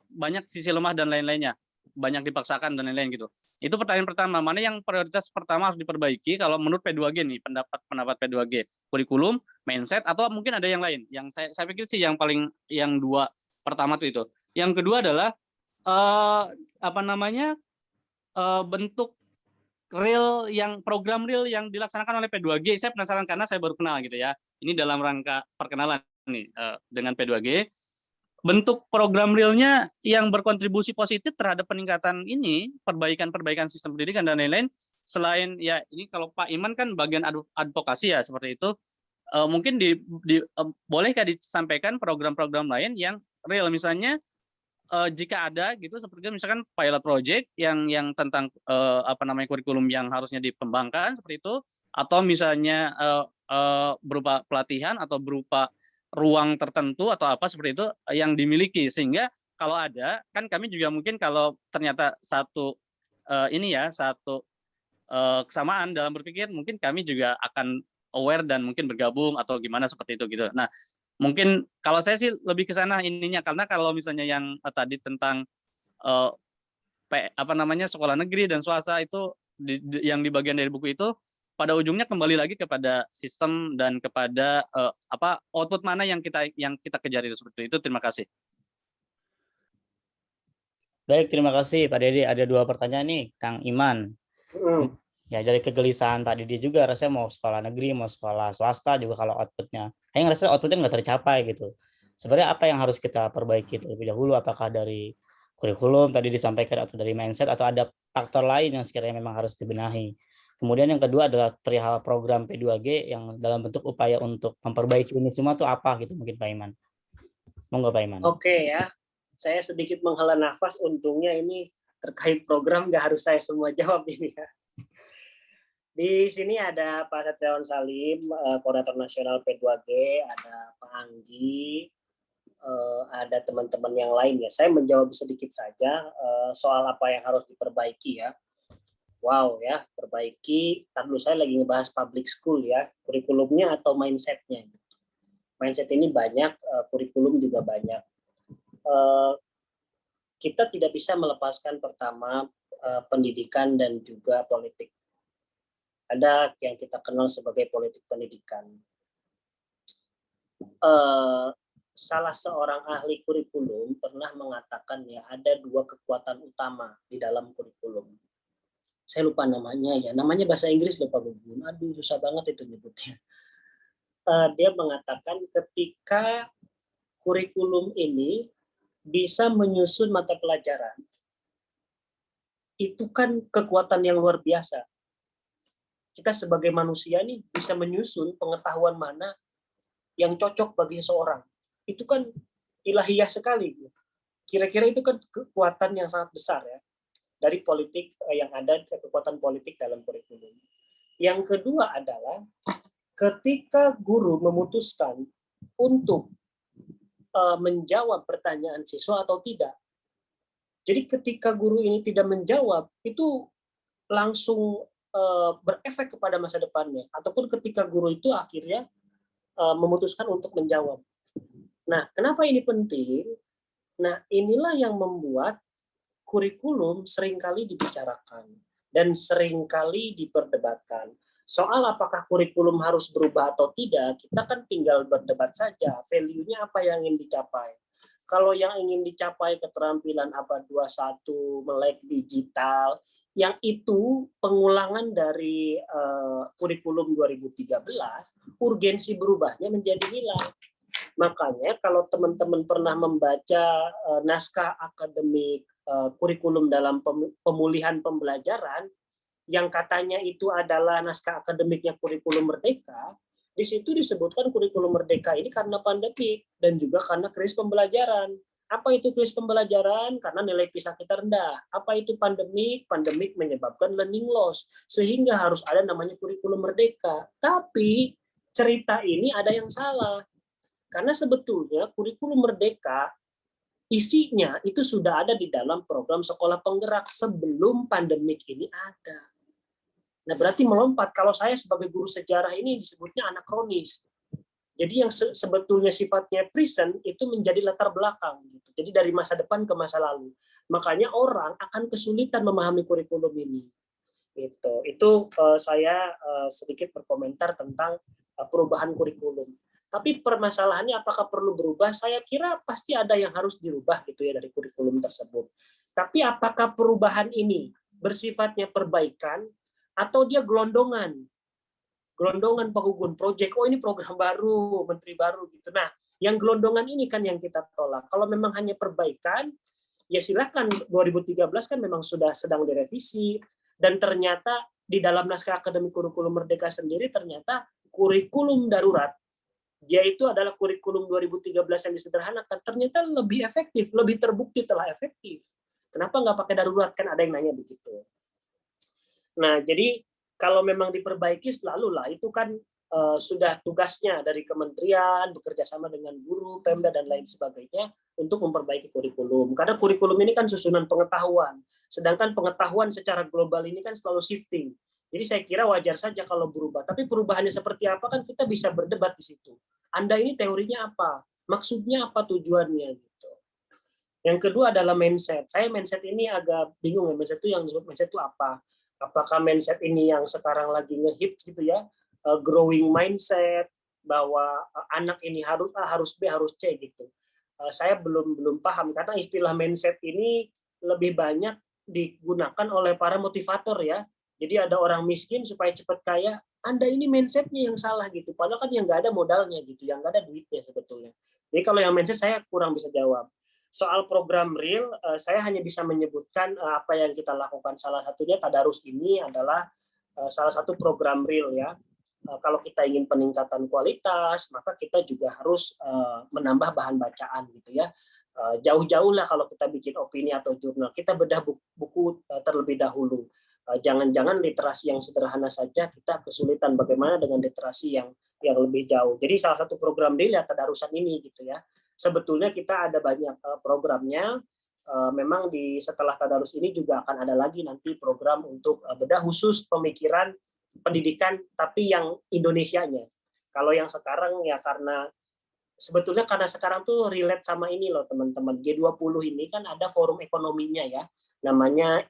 banyak sisi lemah dan lain-lainnya, banyak dipaksakan dan lain-lain gitu. Itu pertanyaan pertama, mana yang prioritas pertama harus diperbaiki kalau menurut P2G nih, pendapat P2G, kurikulum, mindset, atau mungkin ada yang lain. Yang saya pikir sih yang dua pertama itu. Yang kedua adalah bentuk program real yang dilaksanakan oleh P2G. Saya penasaran karena saya baru kenal gitu ya. Ini dalam rangka perkenalan nih dengan P2G. Bentuk program realnya yang berkontribusi positif terhadap peningkatan ini, perbaikan sistem pendidikan dan lain-lain, selain ya ini kalau Pak Iman kan bagian advokasi ya seperti itu, mungkin bolehkah disampaikan program-program lain yang real, misalnya jika ada gitu seperti misalkan pilot project yang tentang kurikulum yang harusnya dikembangkan seperti itu, atau misalnya berupa pelatihan atau berupa ruang tertentu atau apa seperti itu yang dimiliki, sehingga kalau ada kan kami juga mungkin kalau ternyata satu kesamaan dalam berpikir, mungkin kami juga akan aware dan mungkin bergabung atau gimana seperti itu gitu. Nah, mungkin kalau saya sih lebih ke sana ininya, karena kalau misalnya yang tadi tentang sekolah negeri dan swasta itu yang di bagian dari buku itu, pada ujungnya kembali lagi kepada sistem dan kepada output mana yang kita kejar itu seperti itu. Terima kasih. Baik, terima kasih Pak Dede. Ada 2 pertanyaan nih, Kang Iman. Ya, dari kegelisahan Pak Dede juga, rasanya mau sekolah negeri, mau sekolah swasta juga kalau outputnya, kayaknya ngerasa outputnya nggak tercapai gitu. Sebenarnya apa yang harus kita perbaiki terlebih dahulu? Apakah dari kurikulum tadi disampaikan atau dari mindset, atau ada faktor lain yang sekiranya memang harus dibenahi? Kemudian yang kedua adalah perihal program P2G yang dalam bentuk upaya untuk memperbaiki ini semua tuh apa gitu mungkin Pak Iman. Monggo Pak Iman. Oke ya, saya sedikit menghela nafas, untungnya ini terkait program nggak harus saya semua jawab ini ya. Di sini ada Pak Satriawan Salim, Koordinator Nasional P2G, ada Pak Anggi, ada teman-teman yang lain ya. Saya menjawab sedikit saja soal apa yang harus diperbaiki ya. Wow ya, perbaiki. Ntar dulu saya lagi ngebahas public school ya, kurikulumnya atau mindsetnya. Mindset ini banyak, kurikulum juga banyak. Kita tidak bisa melepaskan pertama pendidikan dan juga politik. Ada yang kita kenal sebagai politik pendidikan. Salah seorang ahli kurikulum pernah mengatakan ya ada 2 kekuatan utama di dalam kurikulum. Saya lupa namanya bahasa Inggris lupa Bun. Aduh susah banget itu nyebutnya. Dia mengatakan ketika kurikulum ini bisa menyusun mata pelajaran, itu kan kekuatan yang luar biasa. Kita sebagai manusia nih bisa menyusun pengetahuan mana yang cocok bagi seseorang. Itu kan ilahiyah sekali. Kira-kira itu kan kekuatan yang sangat besar ya dari politik yang ada, kekuatan politik dalam kurikulum. Yang kedua adalah ketika guru memutuskan untuk menjawab pertanyaan siswa atau tidak. Jadi ketika guru ini tidak menjawab, itu langsung berefek kepada masa depannya. Ataupun ketika guru itu akhirnya memutuskan untuk menjawab. Nah, kenapa ini penting? Nah, inilah yang membuat kurikulum seringkali dibicarakan dan seringkali diperdebatkan. Soal apakah kurikulum harus berubah atau tidak, kita kan tinggal berdebat saja. Value-nya apa yang ingin dicapai. Kalau yang ingin dicapai keterampilan abad 21, melek digital, yang itu pengulangan dari kurikulum 2013, urgensi berubahnya menjadi hilang. Makanya kalau teman-teman pernah membaca naskah akademik kurikulum dalam pemulihan pembelajaran, yang katanya itu adalah naskah akademiknya kurikulum merdeka, di situ disebutkan kurikulum merdeka ini karena pandemi dan juga karena krisis pembelajaran. Apa itu krisis pembelajaran? Karena nilai PISA kita rendah. Apa itu pandemik? Pandemik menyebabkan learning loss, sehingga harus ada namanya kurikulum merdeka. Tapi cerita ini ada yang salah. Karena sebetulnya kurikulum merdeka isinya itu sudah ada di dalam program sekolah penggerak sebelum pandemik ini ada. Nah, berarti melompat. Kalau saya sebagai guru sejarah ini disebutnya anakronis. Jadi yang sebetulnya sifatnya present itu menjadi latar belakang. Jadi dari masa depan ke masa lalu. Makanya orang akan kesulitan memahami kurikulum ini. Itu saya sedikit berkomentar tentang perubahan kurikulum. Tapi permasalahannya apakah perlu berubah? Saya kira pasti ada yang harus dirubah gitu ya dari kurikulum tersebut. Tapi apakah perubahan ini bersifatnya perbaikan atau dia gelondongan Pak Gugun, project, oh ini program baru, menteri baru gitu. Nah, yang gelondongan ini kan yang kita tolak. Kalau memang hanya perbaikan, ya silakan. 2013 kan memang sudah sedang direvisi, dan ternyata di dalam naskah akademik kurikulum merdeka sendiri ternyata kurikulum darurat, yaitu adalah kurikulum 2013 yang disederhanakan, ternyata lebih efektif, lebih terbukti telah efektif. Kenapa nggak pakai darurat? Kan ada yang nanya begitu. Nah, jadi kalau memang diperbaiki selalulah itu kan sudah tugasnya dari kementerian bekerja sama dengan guru, Pemda dan lain sebagainya untuk memperbaiki kurikulum. Karena kurikulum ini kan susunan pengetahuan, sedangkan pengetahuan secara global ini kan selalu shifting. Jadi saya kira wajar saja kalau berubah. Tapi perubahannya seperti apa kan kita bisa berdebat di situ. Anda ini teorinya apa? Maksudnya apa, tujuannya gitu. Yang kedua adalah mindset. Saya mindset ini agak bingung ya, mindset itu yang disebut mindset itu apa? Apakah mindset ini yang sekarang lagi ngehits gitu ya, growing mindset, bahwa anak ini harus A, harus B, harus C gitu. Saya belum paham karena istilah mindset ini lebih banyak digunakan oleh para motivator ya. Jadi ada orang miskin supaya cepat kaya, Anda ini mindsetnya yang salah gitu. Padahal kan yang nggak ada modalnya gitu, yang nggak ada duitnya sebetulnya. Jadi kalau yang mindset saya kurang bisa jawab. Soal program real, saya hanya bisa menyebutkan apa yang kita lakukan. Salah satunya Tadarus ini adalah salah satu program real ya. Kalau kita ingin peningkatan kualitas, maka kita juga harus menambah bahan bacaan gitu ya. Jauh-jauh lah kalau kita bikin opini atau jurnal, kita bedah buku terlebih dahulu. Jangan-jangan literasi yang sederhana saja kita kesulitan, bagaimana dengan literasi yang lebih jauh. Jadi salah satu program real ya Tadarusan ini gitu ya. Sebetulnya kita ada banyak programnya, memang setelah tadarus ini juga akan ada lagi nanti program untuk bedah khusus pemikiran pendidikan, tapi yang Indonesianya. Kalau yang sekarang ya sebetulnya karena sekarang tuh relate sama ini loh teman-teman, G20 ini kan ada forum ekonominya ya, namanya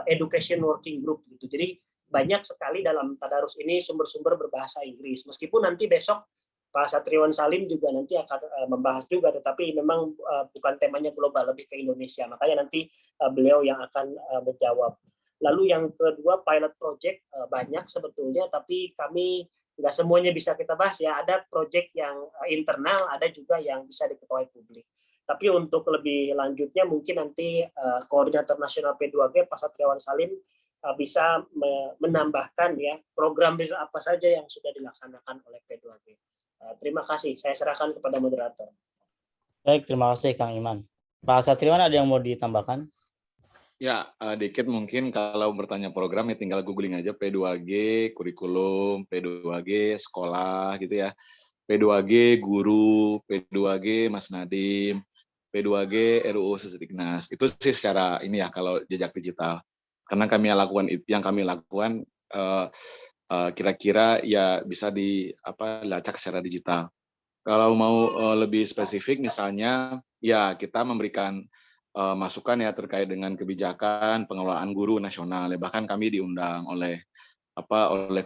Education Working Group gitu. Jadi banyak sekali dalam tadarus ini sumber-sumber berbahasa Inggris. Meskipun nanti besok Pak Satriwan Salim juga nanti akan membahas juga, tetapi memang bukan temanya global, lebih ke Indonesia. Makanya nanti beliau yang akan menjawab. Lalu yang kedua, pilot project banyak sebetulnya, tapi kami nggak semuanya bisa kita bahas ya. Ada project yang internal, ada juga yang bisa diketahui publik. Tapi untuk lebih lanjutnya mungkin nanti Koordinator Nasional P2G Pak Satriwan Salim bisa menambahkan ya program apa saja yang sudah dilaksanakan oleh P2G. Terima kasih, saya serahkan kepada moderator. Baik, terima kasih Kang Iman. Pak Satriwan, ada yang mau ditambahkan? Ya, dikit mungkin kalau bertanya program ya tinggal googling aja P2G, kurikulum, P2G, sekolah gitu ya. P2G, guru, P2G, Mas Nadiem, P2G, RUU Sesetiknas. Itu sih secara ini ya kalau jejak digital. Karena yang kami lakukan kira-kira ya bisa dilacak secara digital. Kalau mau lebih spesifik misalnya ya kita memberikan masukan ya terkait dengan kebijakan pengelolaan guru nasional. Bahkan kami diundang oleh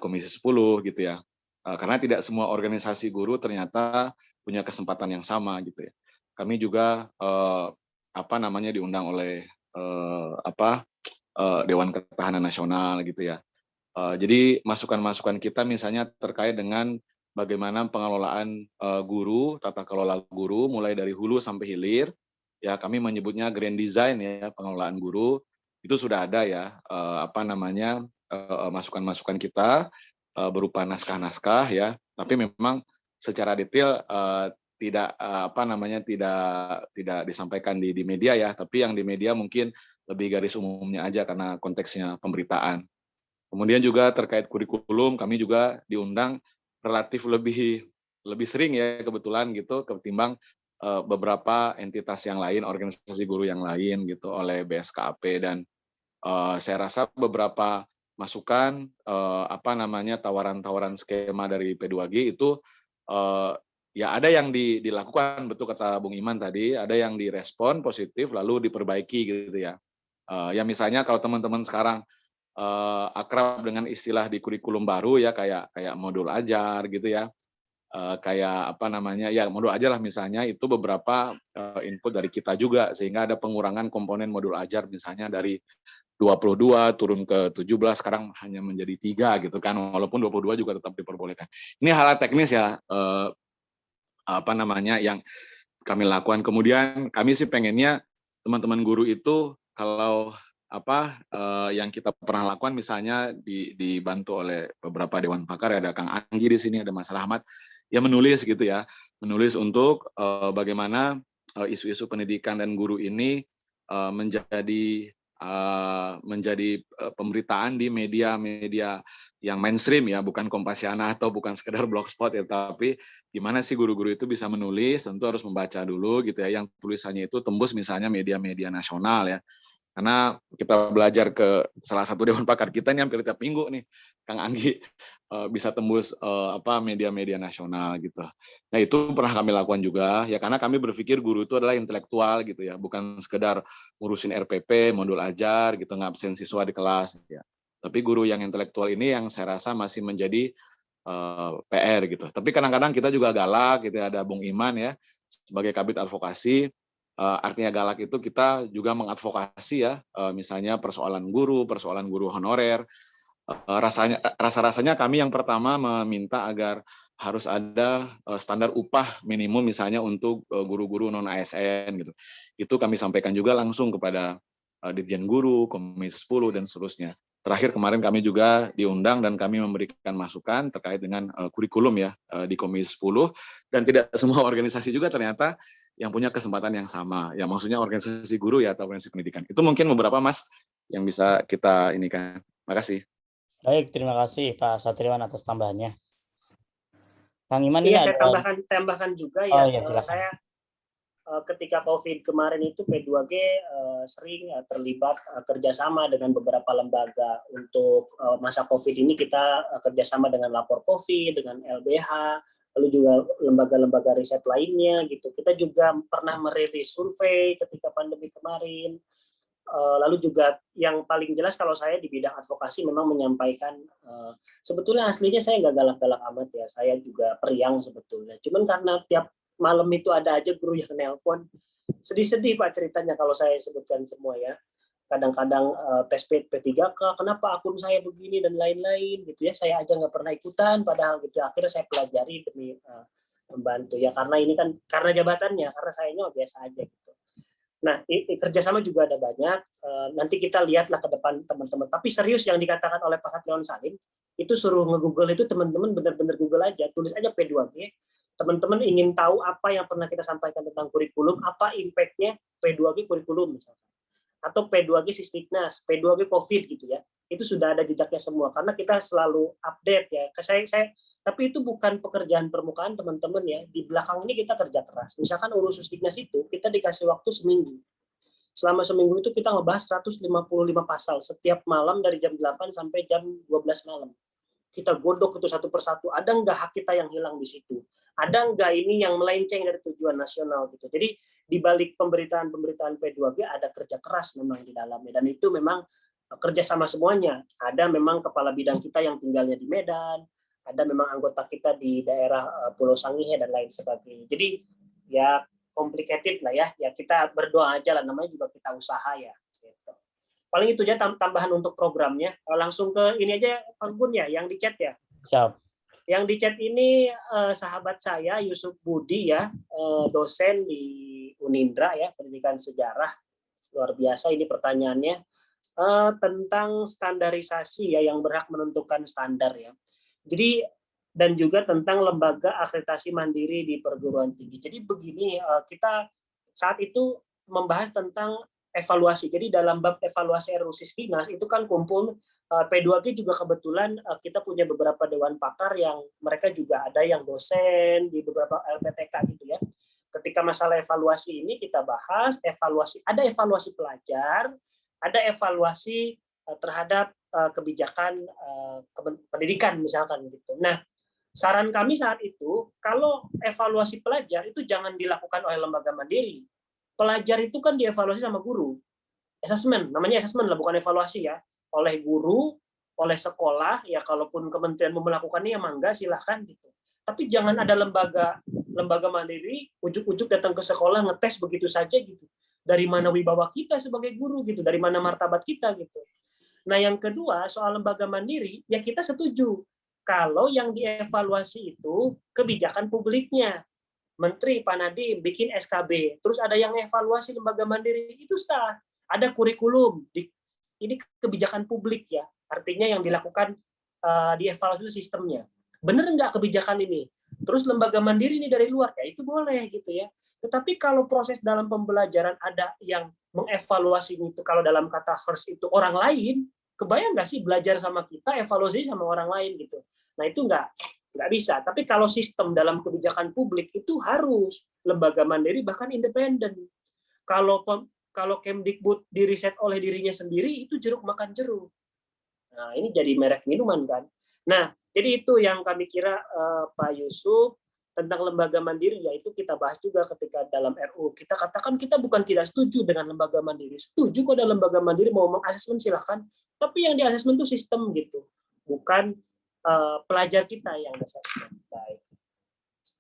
Komisi 10 gitu ya. Karena tidak semua organisasi guru ternyata punya kesempatan yang sama gitu ya. Kami juga diundang oleh Dewan Ketahanan Nasional gitu ya. Jadi masukan-masukan kita misalnya terkait dengan bagaimana pengelolaan guru, tata kelola guru mulai dari hulu sampai hilir. Ya kami menyebutnya grand design ya pengelolaan guru. Itu sudah ada ya masukan-masukan kita berupa naskah-naskah ya. Tapi memang secara detail tidak tidak disampaikan di media ya, tapi yang di media mungkin lebih garis umumnya aja karena konteksnya pemberitaan. Kemudian juga terkait kurikulum, kami juga diundang relatif lebih sering ya kebetulan gitu ketimbang beberapa entitas yang lain, organisasi guru yang lain gitu oleh BSKAP, dan saya rasa beberapa masukan tawaran-tawaran skema dari P2G itu ya ada yang dilakukan, betul kata Bung Iman tadi, ada yang direspon positif lalu diperbaiki gitu ya. Ya misalnya kalau teman-teman sekarang akrab dengan istilah di kurikulum baru ya kayak modul ajar gitu ya, ya modul ajar lah misalnya, itu beberapa input dari kita juga sehingga ada pengurangan komponen modul ajar misalnya dari 22 turun ke 17 sekarang hanya menjadi 3 gitu kan, walaupun 22 juga tetap diperbolehkan. Ini hal teknis ya yang kami lakukan. Kemudian kami sih pengennya teman-teman guru itu kalau yang kita pernah lakukan misalnya dibantu oleh beberapa dewan pakar, ada Kang Anggi di sini, ada Mas Rahmat, ya menulis gitu ya, menulis untuk bagaimana isu-isu pendidikan dan guru ini menjadi pemberitaan di media-media yang mainstream ya, bukan Kompasiana atau bukan sekedar blogspot ya, tapi gimana sih guru-guru itu bisa menulis, tentu harus membaca dulu gitu ya, yang tulisannya itu tembus misalnya media-media nasional ya. Karena kita belajar ke salah satu dewan pakar kita nih hampir tiap minggu nih, Kang Anggi bisa tembus media-media nasional gitu. Nah itu pernah kami lakukan juga ya, karena kami berpikir guru itu adalah intelektual gitu ya, bukan sekedar ngurusin RPP, modul ajar gitu, ngabsen siswa di kelas ya. Tapi guru yang intelektual ini yang saya rasa masih menjadi PR gitu. Tapi kadang-kadang kita juga galak gitu ya, ada Bung Iman ya sebagai kabid advokasi. Artinya galak itu kita juga mengadvokasi ya, misalnya persoalan guru honorer. Rasa-rasanya kami yang pertama meminta agar harus ada standar upah minimum misalnya untuk guru-guru non ASN gitu. Itu kami sampaikan juga langsung kepada Dirjen Guru, Komisi 10 dan seterusnya. Terakhir kemarin kami juga diundang dan kami memberikan masukan terkait dengan kurikulum ya di Komisi 10, dan tidak semua organisasi juga ternyata yang punya kesempatan yang sama. Ya maksudnya organisasi guru ya atau organisasi pendidikan. Itu mungkin beberapa Mas yang bisa kita ini kan. Makasih. Baik, terima kasih Pak Satriwan atas tambahannya. Kang Iman Iya, ini saya tambahkan juga ya. Oh, iya, silakan. ketika COVID kemarin itu P2G sering terlibat kerjasama dengan beberapa lembaga untuk masa COVID ini. Kita kerjasama dengan Lapor COVID, dengan LBH, lalu juga lembaga-lembaga riset lainnya gitu. Kita juga pernah merilis survei ketika pandemi kemarin. Lalu juga yang paling jelas kalau saya di bidang advokasi memang menyampaikan, sebetulnya aslinya saya nggak galak-galak amat ya, saya juga periang sebetulnya. Cuman karena tiap malam itu ada aja guru yang nelpon, sedih-sedih Pak ceritanya kalau saya sebutkan semua ya. Kadang-kadang tes P3K, kenapa akun saya begini dan lain-lain gitu ya, saya aja nggak pernah ikutan, padahal gitu. Akhirnya saya pelajari demi membantu ya, karena ini kan karena jabatannya, karena sayanya biasa aja gitu. Nah, kerjasama juga ada banyak. Nanti kita lihatlah ke depan teman-teman. Tapi serius yang dikatakan oleh Pak Satriawan Salim, itu suruh nge-Google itu teman-teman benar-benar Google aja, tulis aja P2G. Teman-teman ingin tahu apa yang pernah kita sampaikan tentang kurikulum, apa impact-nya P2G kurikulum misalkan. Atau P2G Sisdiknas, P2G COVID gitu ya. Itu sudah ada jejaknya semua karena kita selalu update ya. Tapi itu bukan pekerjaan permukaan teman-teman ya. Di belakang ini kita kerja keras. Misalkan urus Sisdiknas itu kita dikasih waktu seminggu. Selama seminggu itu kita ngebahas 155 pasal setiap malam dari jam 8 sampai jam 12 malam. Kita godok itu satu persatu. Ada nggak hak kita yang hilang di situ? Ada nggak ini yang melenceng dari tujuan nasional gitu. Jadi di balik pemberitaan P2G ada kerja keras memang di dalamnya, dan itu memang kerja sama semuanya. Ada memang kepala bidang kita yang tinggalnya di Medan, ada memang anggota kita di daerah Pulau Sangihe dan lain sebagainya. Jadi ya complicated lah ya. Ya kita berdoa aja lah, namanya juga kita usaha ya. Gitu. Paling itu aja tambahan untuk programnya. Langsung ke ini aja Pak Gun ya, yang di chat ya. Siap. Yang di chat ini sahabat saya Yusuf Budi ya, dosen di Unindra ya, pendidikan sejarah. Luar biasa ini pertanyaannya tentang standarisasi ya, yang berhak menentukan standar ya. Jadi dan juga tentang lembaga akreditasi mandiri di perguruan tinggi. Jadi begini, kita saat itu membahas tentang evaluasi. Jadi dalam bab evaluasi RUU Sisdiknas itu kan kumpul P2G juga kebetulan kita punya beberapa dewan pakar yang mereka juga ada yang dosen di beberapa LPTK gitu ya. Ketika masalah evaluasi ini kita bahas ada evaluasi pelajar, ada evaluasi terhadap kebijakan pendidikan misalkan gitu. Nah, saran kami saat itu kalau evaluasi pelajar itu jangan dilakukan oleh lembaga mandiri. Pelajar itu kan dievaluasi sama guru. Assessment, namanya assessment lah, bukan evaluasi ya. Oleh guru, oleh sekolah, ya kalaupun kementerian mau melakukannya ya mangga silahkan gitu. Tapi jangan ada lembaga mandiri ujuk-ujuk datang ke sekolah ngetes begitu saja gitu. Dari mana wibawa kita sebagai guru gitu, dari mana martabat kita gitu. Nah, yang kedua soal lembaga mandiri, ya kita setuju kalau yang dievaluasi itu kebijakan publiknya. Menteri Pak Nadiem bikin SKB, terus ada yang evaluasi lembaga mandiri, itu sah. Ada kurikulum, ini kebijakan publik ya, artinya yang dilakukan dievaluasi sistemnya. Benar nggak kebijakan ini? Terus lembaga mandiri ini dari luar, ya itu boleh gitu ya. Tetapi kalau proses dalam pembelajaran ada yang mengevaluasi itu, kalau dalam kata Hirsch itu orang lain, kebayang nggak sih belajar sama kita, evaluasi sama orang lain gitu. Nah itu nggak bisa. Tapi kalau sistem dalam kebijakan publik itu harus lembaga mandiri bahkan independen. Kalau Kemdikbud diriset oleh dirinya sendiri itu jeruk makan jeruk. Nah ini jadi merek minuman kan. Nah jadi itu yang kami kira Pak Yusuf tentang lembaga mandiri, yaitu kita bahas juga ketika dalam RU. Kita katakan kita bukan tidak setuju dengan lembaga mandiri. Setuju kok ada lembaga mandiri mau mengasesmen silahkan. Tapi yang di asesmen itu sistem gitu, bukan pelajar kita yang asesmen. Baik.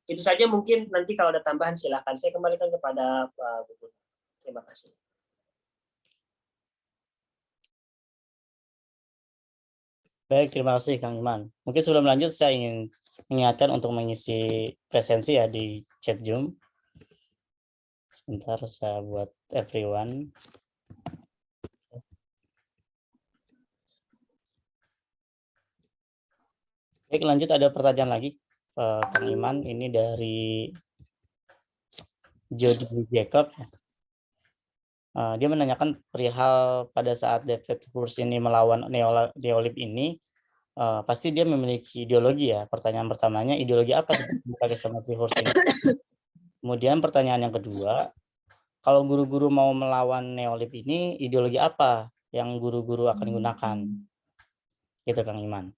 Itu saja, mungkin nanti kalau ada tambahan silakan. Saya kembalikan kepada Pak Gubernur. Terima kasih. Baik, terima kasih Kang Iman. Mungkin sebelum lanjut saya ingin mengingatkan untuk mengisi presensi ya di chat Zoom. Sebentar saya buat everyone. Baik, lanjut ada pertanyaan lagi Kang Iman, ini dari Jody Jacob. Dia menanyakan perihal pada saat David Hirsch ini melawan neolib ini, pasti dia memiliki ideologi ya. Pertanyaan pertamanya, ideologi apa seperti sama si Hirsch ini? Kemudian pertanyaan yang kedua, kalau guru-guru mau melawan neolib ini, ideologi apa yang guru-guru akan gunakan? Gitu Kang Iman.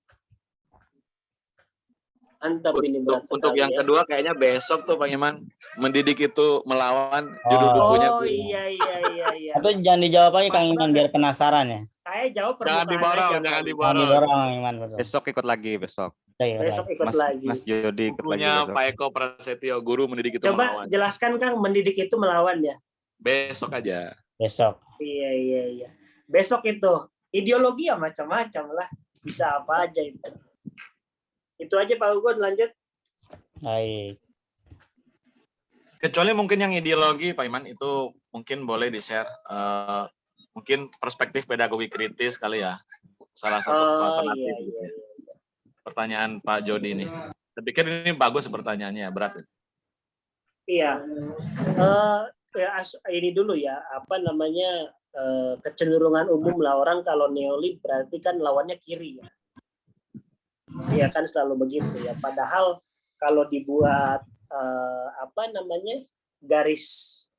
Mantap ini berat Untuk sekali yang ya. kedua kayaknya besok tuh Bang Iman, mendidik itu melawan judul bukunya. Oh iya. Tapi jangan dijawab aja Kang Pas Iman banget. biar penasaran ya. Saya jawab Jangan permukaan diborong, aja. jangan Pak. Jangan diborong. didorong Kang Iman. Betul. Besok ikut lagi besok. Besok ikut lagi. Mas Jody ikut lagi Bukunya besok. Pak Eko Prasetyo, Guru Mendidik Itu Coba Melawan. jelaskan Kang, mendidik itu melawan ya. Besok aja. Besok. Iya. Besok itu ideologi ya macam-macam lah. Bisa apa aja itu. Itu aja Pak Ugun, lanjut. Baik. Kecuali mungkin yang ideologi Pak Iman itu mungkin boleh di-share. Mungkin perspektif pedagogi kritis kali ya. Salah satu alternatif. Iya. Pertanyaan Pak Jody ini. Saya pikir ini bagus pertanyaannya, berat. Iya. Ini dulu ya, apa namanya, kecenderungan umum lah orang kalau neolib berarti kan lawannya kiri ya. Iya kan selalu begitu ya. Padahal kalau dibuat apa namanya, garis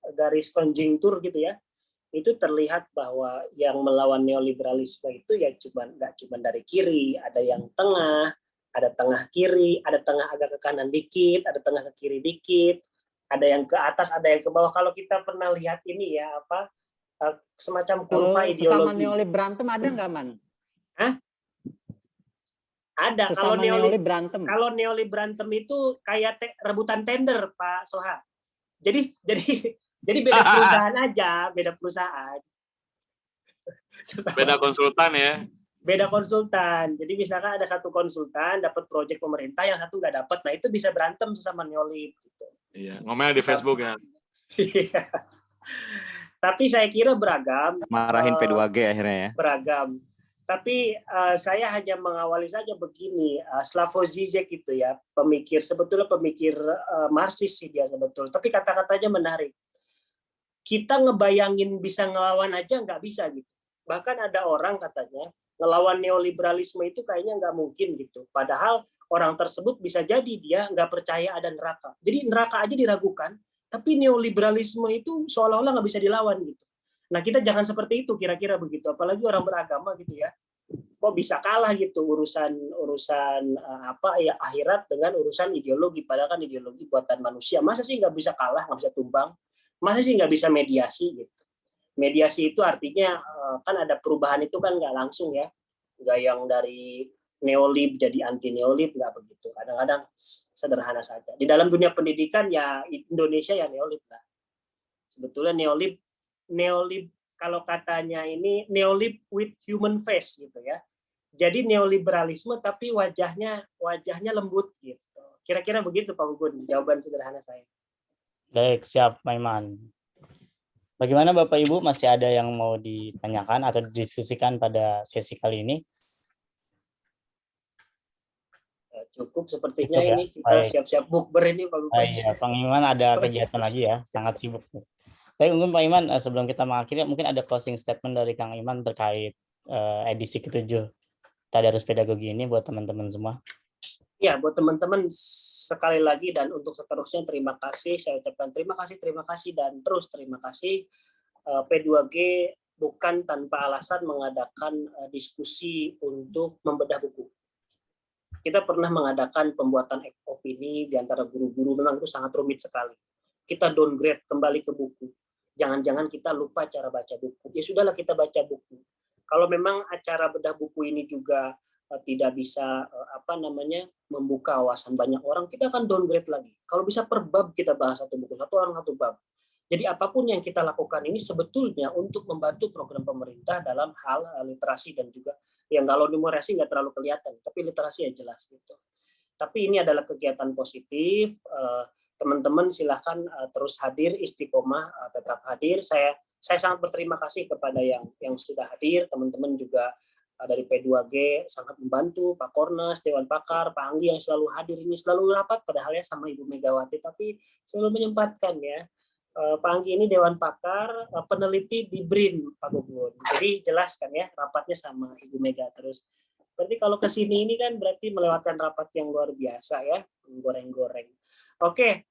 konjungtur gitu ya, itu terlihat bahwa yang melawan neoliberalisme itu ya nggak cuma dari kiri, ada yang tengah, ada tengah kiri, ada tengah agak ke kanan dikit, ada tengah ke kiri dikit, ada yang ke atas, ada yang ke bawah. Kalau kita pernah lihat ini ya, apa semacam kurva Kalau ideologi. sesama neolib berantem ada nggak, Man? Ada. Sesama neolib berantem. Kalau neolib berantem itu kayak rebutan tender, Pak Soha. Jadi beda perusahaan aja, beda perusahaan. Beda konsultan ya. Beda konsultan. Jadi misalkan ada satu konsultan dapat proyek pemerintah, yang satu nggak dapat, nah itu bisa berantem sama neolib. Gitu. Iya, ngomel di Facebook ya. Tapi saya kira beragam. Marahin P2G akhirnya ya. Beragam. Tapi saya hanya mengawali saja begini, Slavoj Žižek itu ya, sebetulnya pemikir Marxis sih dia sebetulnya. Tapi kata-katanya menarik. Kita ngebayangin bisa ngelawan aja nggak bisa gitu. Bahkan ada orang katanya ngelawan neoliberalisme itu kayaknya nggak mungkin gitu. Padahal orang tersebut bisa jadi dia nggak percaya ada neraka. Jadi neraka aja diragukan, tapi neoliberalisme itu seolah-olah nggak bisa dilawan gitu. Nah, kita jangan seperti itu kira-kira begitu. Apalagi orang beragama gitu ya. Kok bisa kalah gitu urusan apa ya akhirat dengan urusan ideologi. Padahal kan ideologi buatan manusia. Masa sih nggak bisa kalah, nggak bisa tumbang? Masa sih nggak bisa mediasi gitu? Mediasi itu artinya kan ada perubahan itu kan nggak langsung ya. Nggak yang dari neolib jadi anti neolib, nggak begitu. Kadang-kadang sederhana saja. Di dalam dunia pendidikan ya Indonesia ya neolib lah. Sebetulnya neolib kalau katanya ini neolib with human face gitu ya. Jadi neoliberalisme tapi wajahnya lembut gitu. Kira-kira begitu Pak Ugun, jawaban sederhana saya. Baik, siap Pak Iman. Bagaimana Bapak Ibu, masih ada yang mau ditanyakan atau didiskusikan pada sesi kali ini? Cukup sepertinya Cukup, ya? ini kita siap-siap bukber ini Pak Ugun. Iya, Pak Iman ada kegiatan lagi ya, sangat sibuk. Baik, mungkin Pak Iman, sebelum kita mengakhiri, mungkin ada closing statement dari Kang Iman terkait edisi ke-7 Tadarus Pedagogi ini buat teman-teman semua. Ya, buat teman-teman sekali lagi dan untuk seterusnya terima kasih. Saya ucapkan terima kasih dan terus terima kasih. P2G bukan tanpa alasan mengadakan diskusi untuk membedah buku. Kita pernah mengadakan pembuatan opini di antara guru-guru, memang itu sangat rumit sekali. Kita downgrade kembali ke buku. Jangan-jangan kita lupa cara baca buku. Ya sudahlah kita baca buku. Kalau memang acara bedah buku ini juga tidak bisa membuka wawasan banyak orang, kita akan downgrade lagi. Kalau bisa per bab kita bahas satu buku, satu orang satu bab. Jadi apapun yang kita lakukan ini sebetulnya untuk membantu program pemerintah dalam hal literasi dan juga yang kalau numerasi nggak terlalu kelihatan, tapi literasi ya jelas gitu. Tapi ini adalah kegiatan positif. Teman-teman silahkan terus hadir, istiqomah tetap hadir. Saya sangat berterima kasih kepada yang sudah hadir. Teman-teman juga dari P2G sangat membantu, Pak Kornas, Dewan Pakar, Pak Anggi yang selalu hadir ini, selalu rapat padahal ya sama Ibu Megawati, tapi selalu menyempatkan ya. Pak Anggi ini Dewan Pakar, peneliti di BRIN, Pak Gugun. Jadi jelaskan ya, rapatnya sama Ibu Mega terus. Berarti kalau ke sini ini kan berarti melewatkan rapat yang luar biasa ya, goreng-goreng. Oke,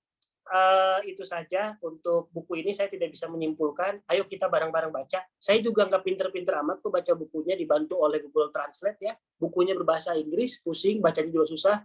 itu saja untuk buku ini. Saya tidak bisa menyimpulkan. Ayo kita bareng-bareng baca. Saya juga nggak pinter-pinter amat kok baca bukunya, dibantu oleh Google Translate ya. Bukunya berbahasa Inggris, pusing, bacanya juga susah.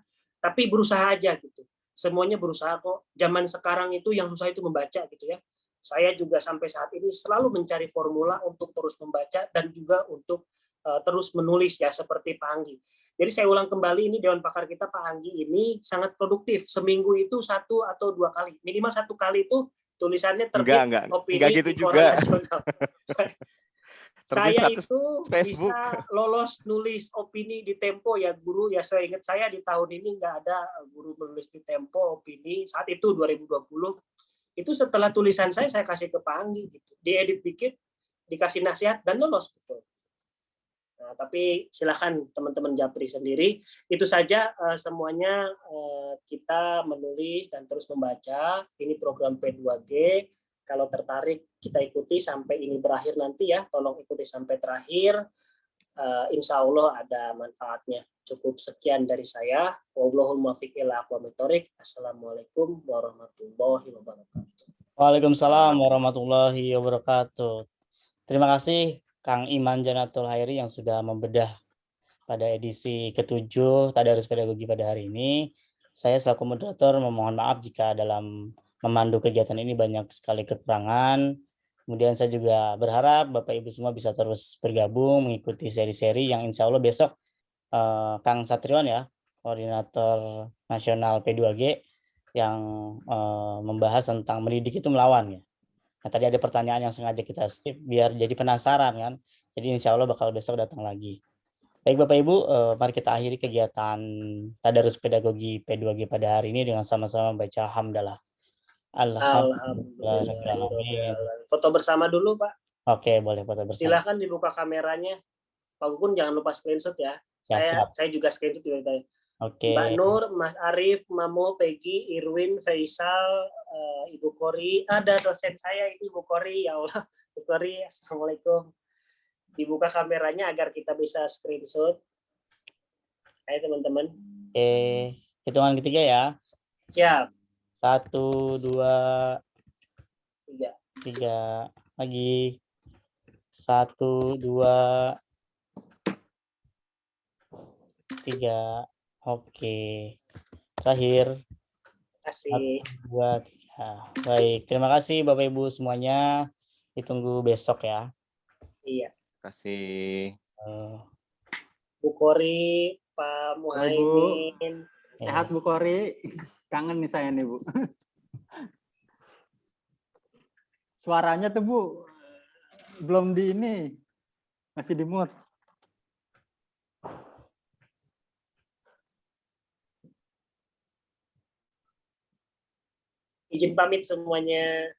Tapi berusaha aja gitu. Semuanya berusaha kok. Zaman sekarang itu yang susah itu membaca gitu ya. Saya juga sampai saat ini selalu mencari formula untuk terus membaca dan juga untuk terus menulis ya seperti Pak Anggi. Jadi saya ulang kembali, ini Dewan Pakar kita Pak Anggi ini sangat produktif. Seminggu itu 1 atau 2 kali. Minimal 1 kali itu tulisannya terbit opini enggak gitu di koran juga. nasional. Terbit Saya 100 itu Facebook. bisa lolos nulis opini di Tempo ya guru. Ya seingat saya di tahun ini nggak ada guru menulis di Tempo opini. Saat itu 2020. Itu setelah tulisan saya kasih ke Pak Anggi. Gitu. Diedit dikit, dikasih nasihat, dan lolos. Betul. Nah, tapi silakan teman-teman Japri sendiri. Itu saja semuanya kita menulis dan terus membaca. Ini program P2G. Kalau tertarik kita ikuti sampai ini berakhir nanti ya. Tolong ikuti sampai terakhir. Insya Allah ada manfaatnya. Cukup sekian dari saya. Wallahul muwaffiq ila aqwamit thoriq. Assalamualaikum warahmatullahi wabarakatuh. Waalaikumsalam warahmatullahi wabarakatuh. Terima kasih Kang Iman Janatul Hairi yang sudah membedah pada edisi ke-7 Tadarus Pedagogi pada hari ini. Saya selaku moderator memohon maaf jika dalam memandu kegiatan ini banyak sekali kekurangan. Kemudian saya juga berharap Bapak Ibu semua bisa terus bergabung mengikuti seri-seri yang insya Allah besok Kang Satriwan ya, Koordinator Nasional P2G yang membahas tentang mendidik itu melawan ya. Nah, tadi ada pertanyaan yang sengaja kita skip biar jadi penasaran kan. Jadi insya Allah bakal besok datang lagi. Baik Bapak Ibu, mari kita akhiri kegiatan Tadarus Pedagogi P2G pada hari ini dengan sama-sama membaca hamdalah. Alhamdulillah. Foto bersama dulu Pak. Oke, boleh foto bersama. Silahkan dibuka kameranya. Pak Gugun jangan lupa screenshot ya. Saya juga screenshot juga. Oke. Mbak Nur, Mas Arief, Mamo, Peggy, Irwin, Faisal, Ibu Kori. Ada dosen saya ini Ibu Kori. Ya Allah, Ibu Kori. Assalamualaikum. Dibuka kameranya agar kita bisa screenshot. Ayo teman-teman. Oke, hitungan ketiga ya. Siap. 1, 2, 3. 3. Lagi. 1, 2, 3. Oke. Terakhir. Terima kasih. 1, 2, 3. Baik, terima kasih Bapak Ibu semuanya. Ditunggu besok ya. Iya. Terima kasih. Bu Kori, Pak Muhaimin. Sehat Bu Kori. Kangen nih saya nih Bu. Suaranya tuh Bu belum di ini. Masih di mute. Izin pamit semuanya.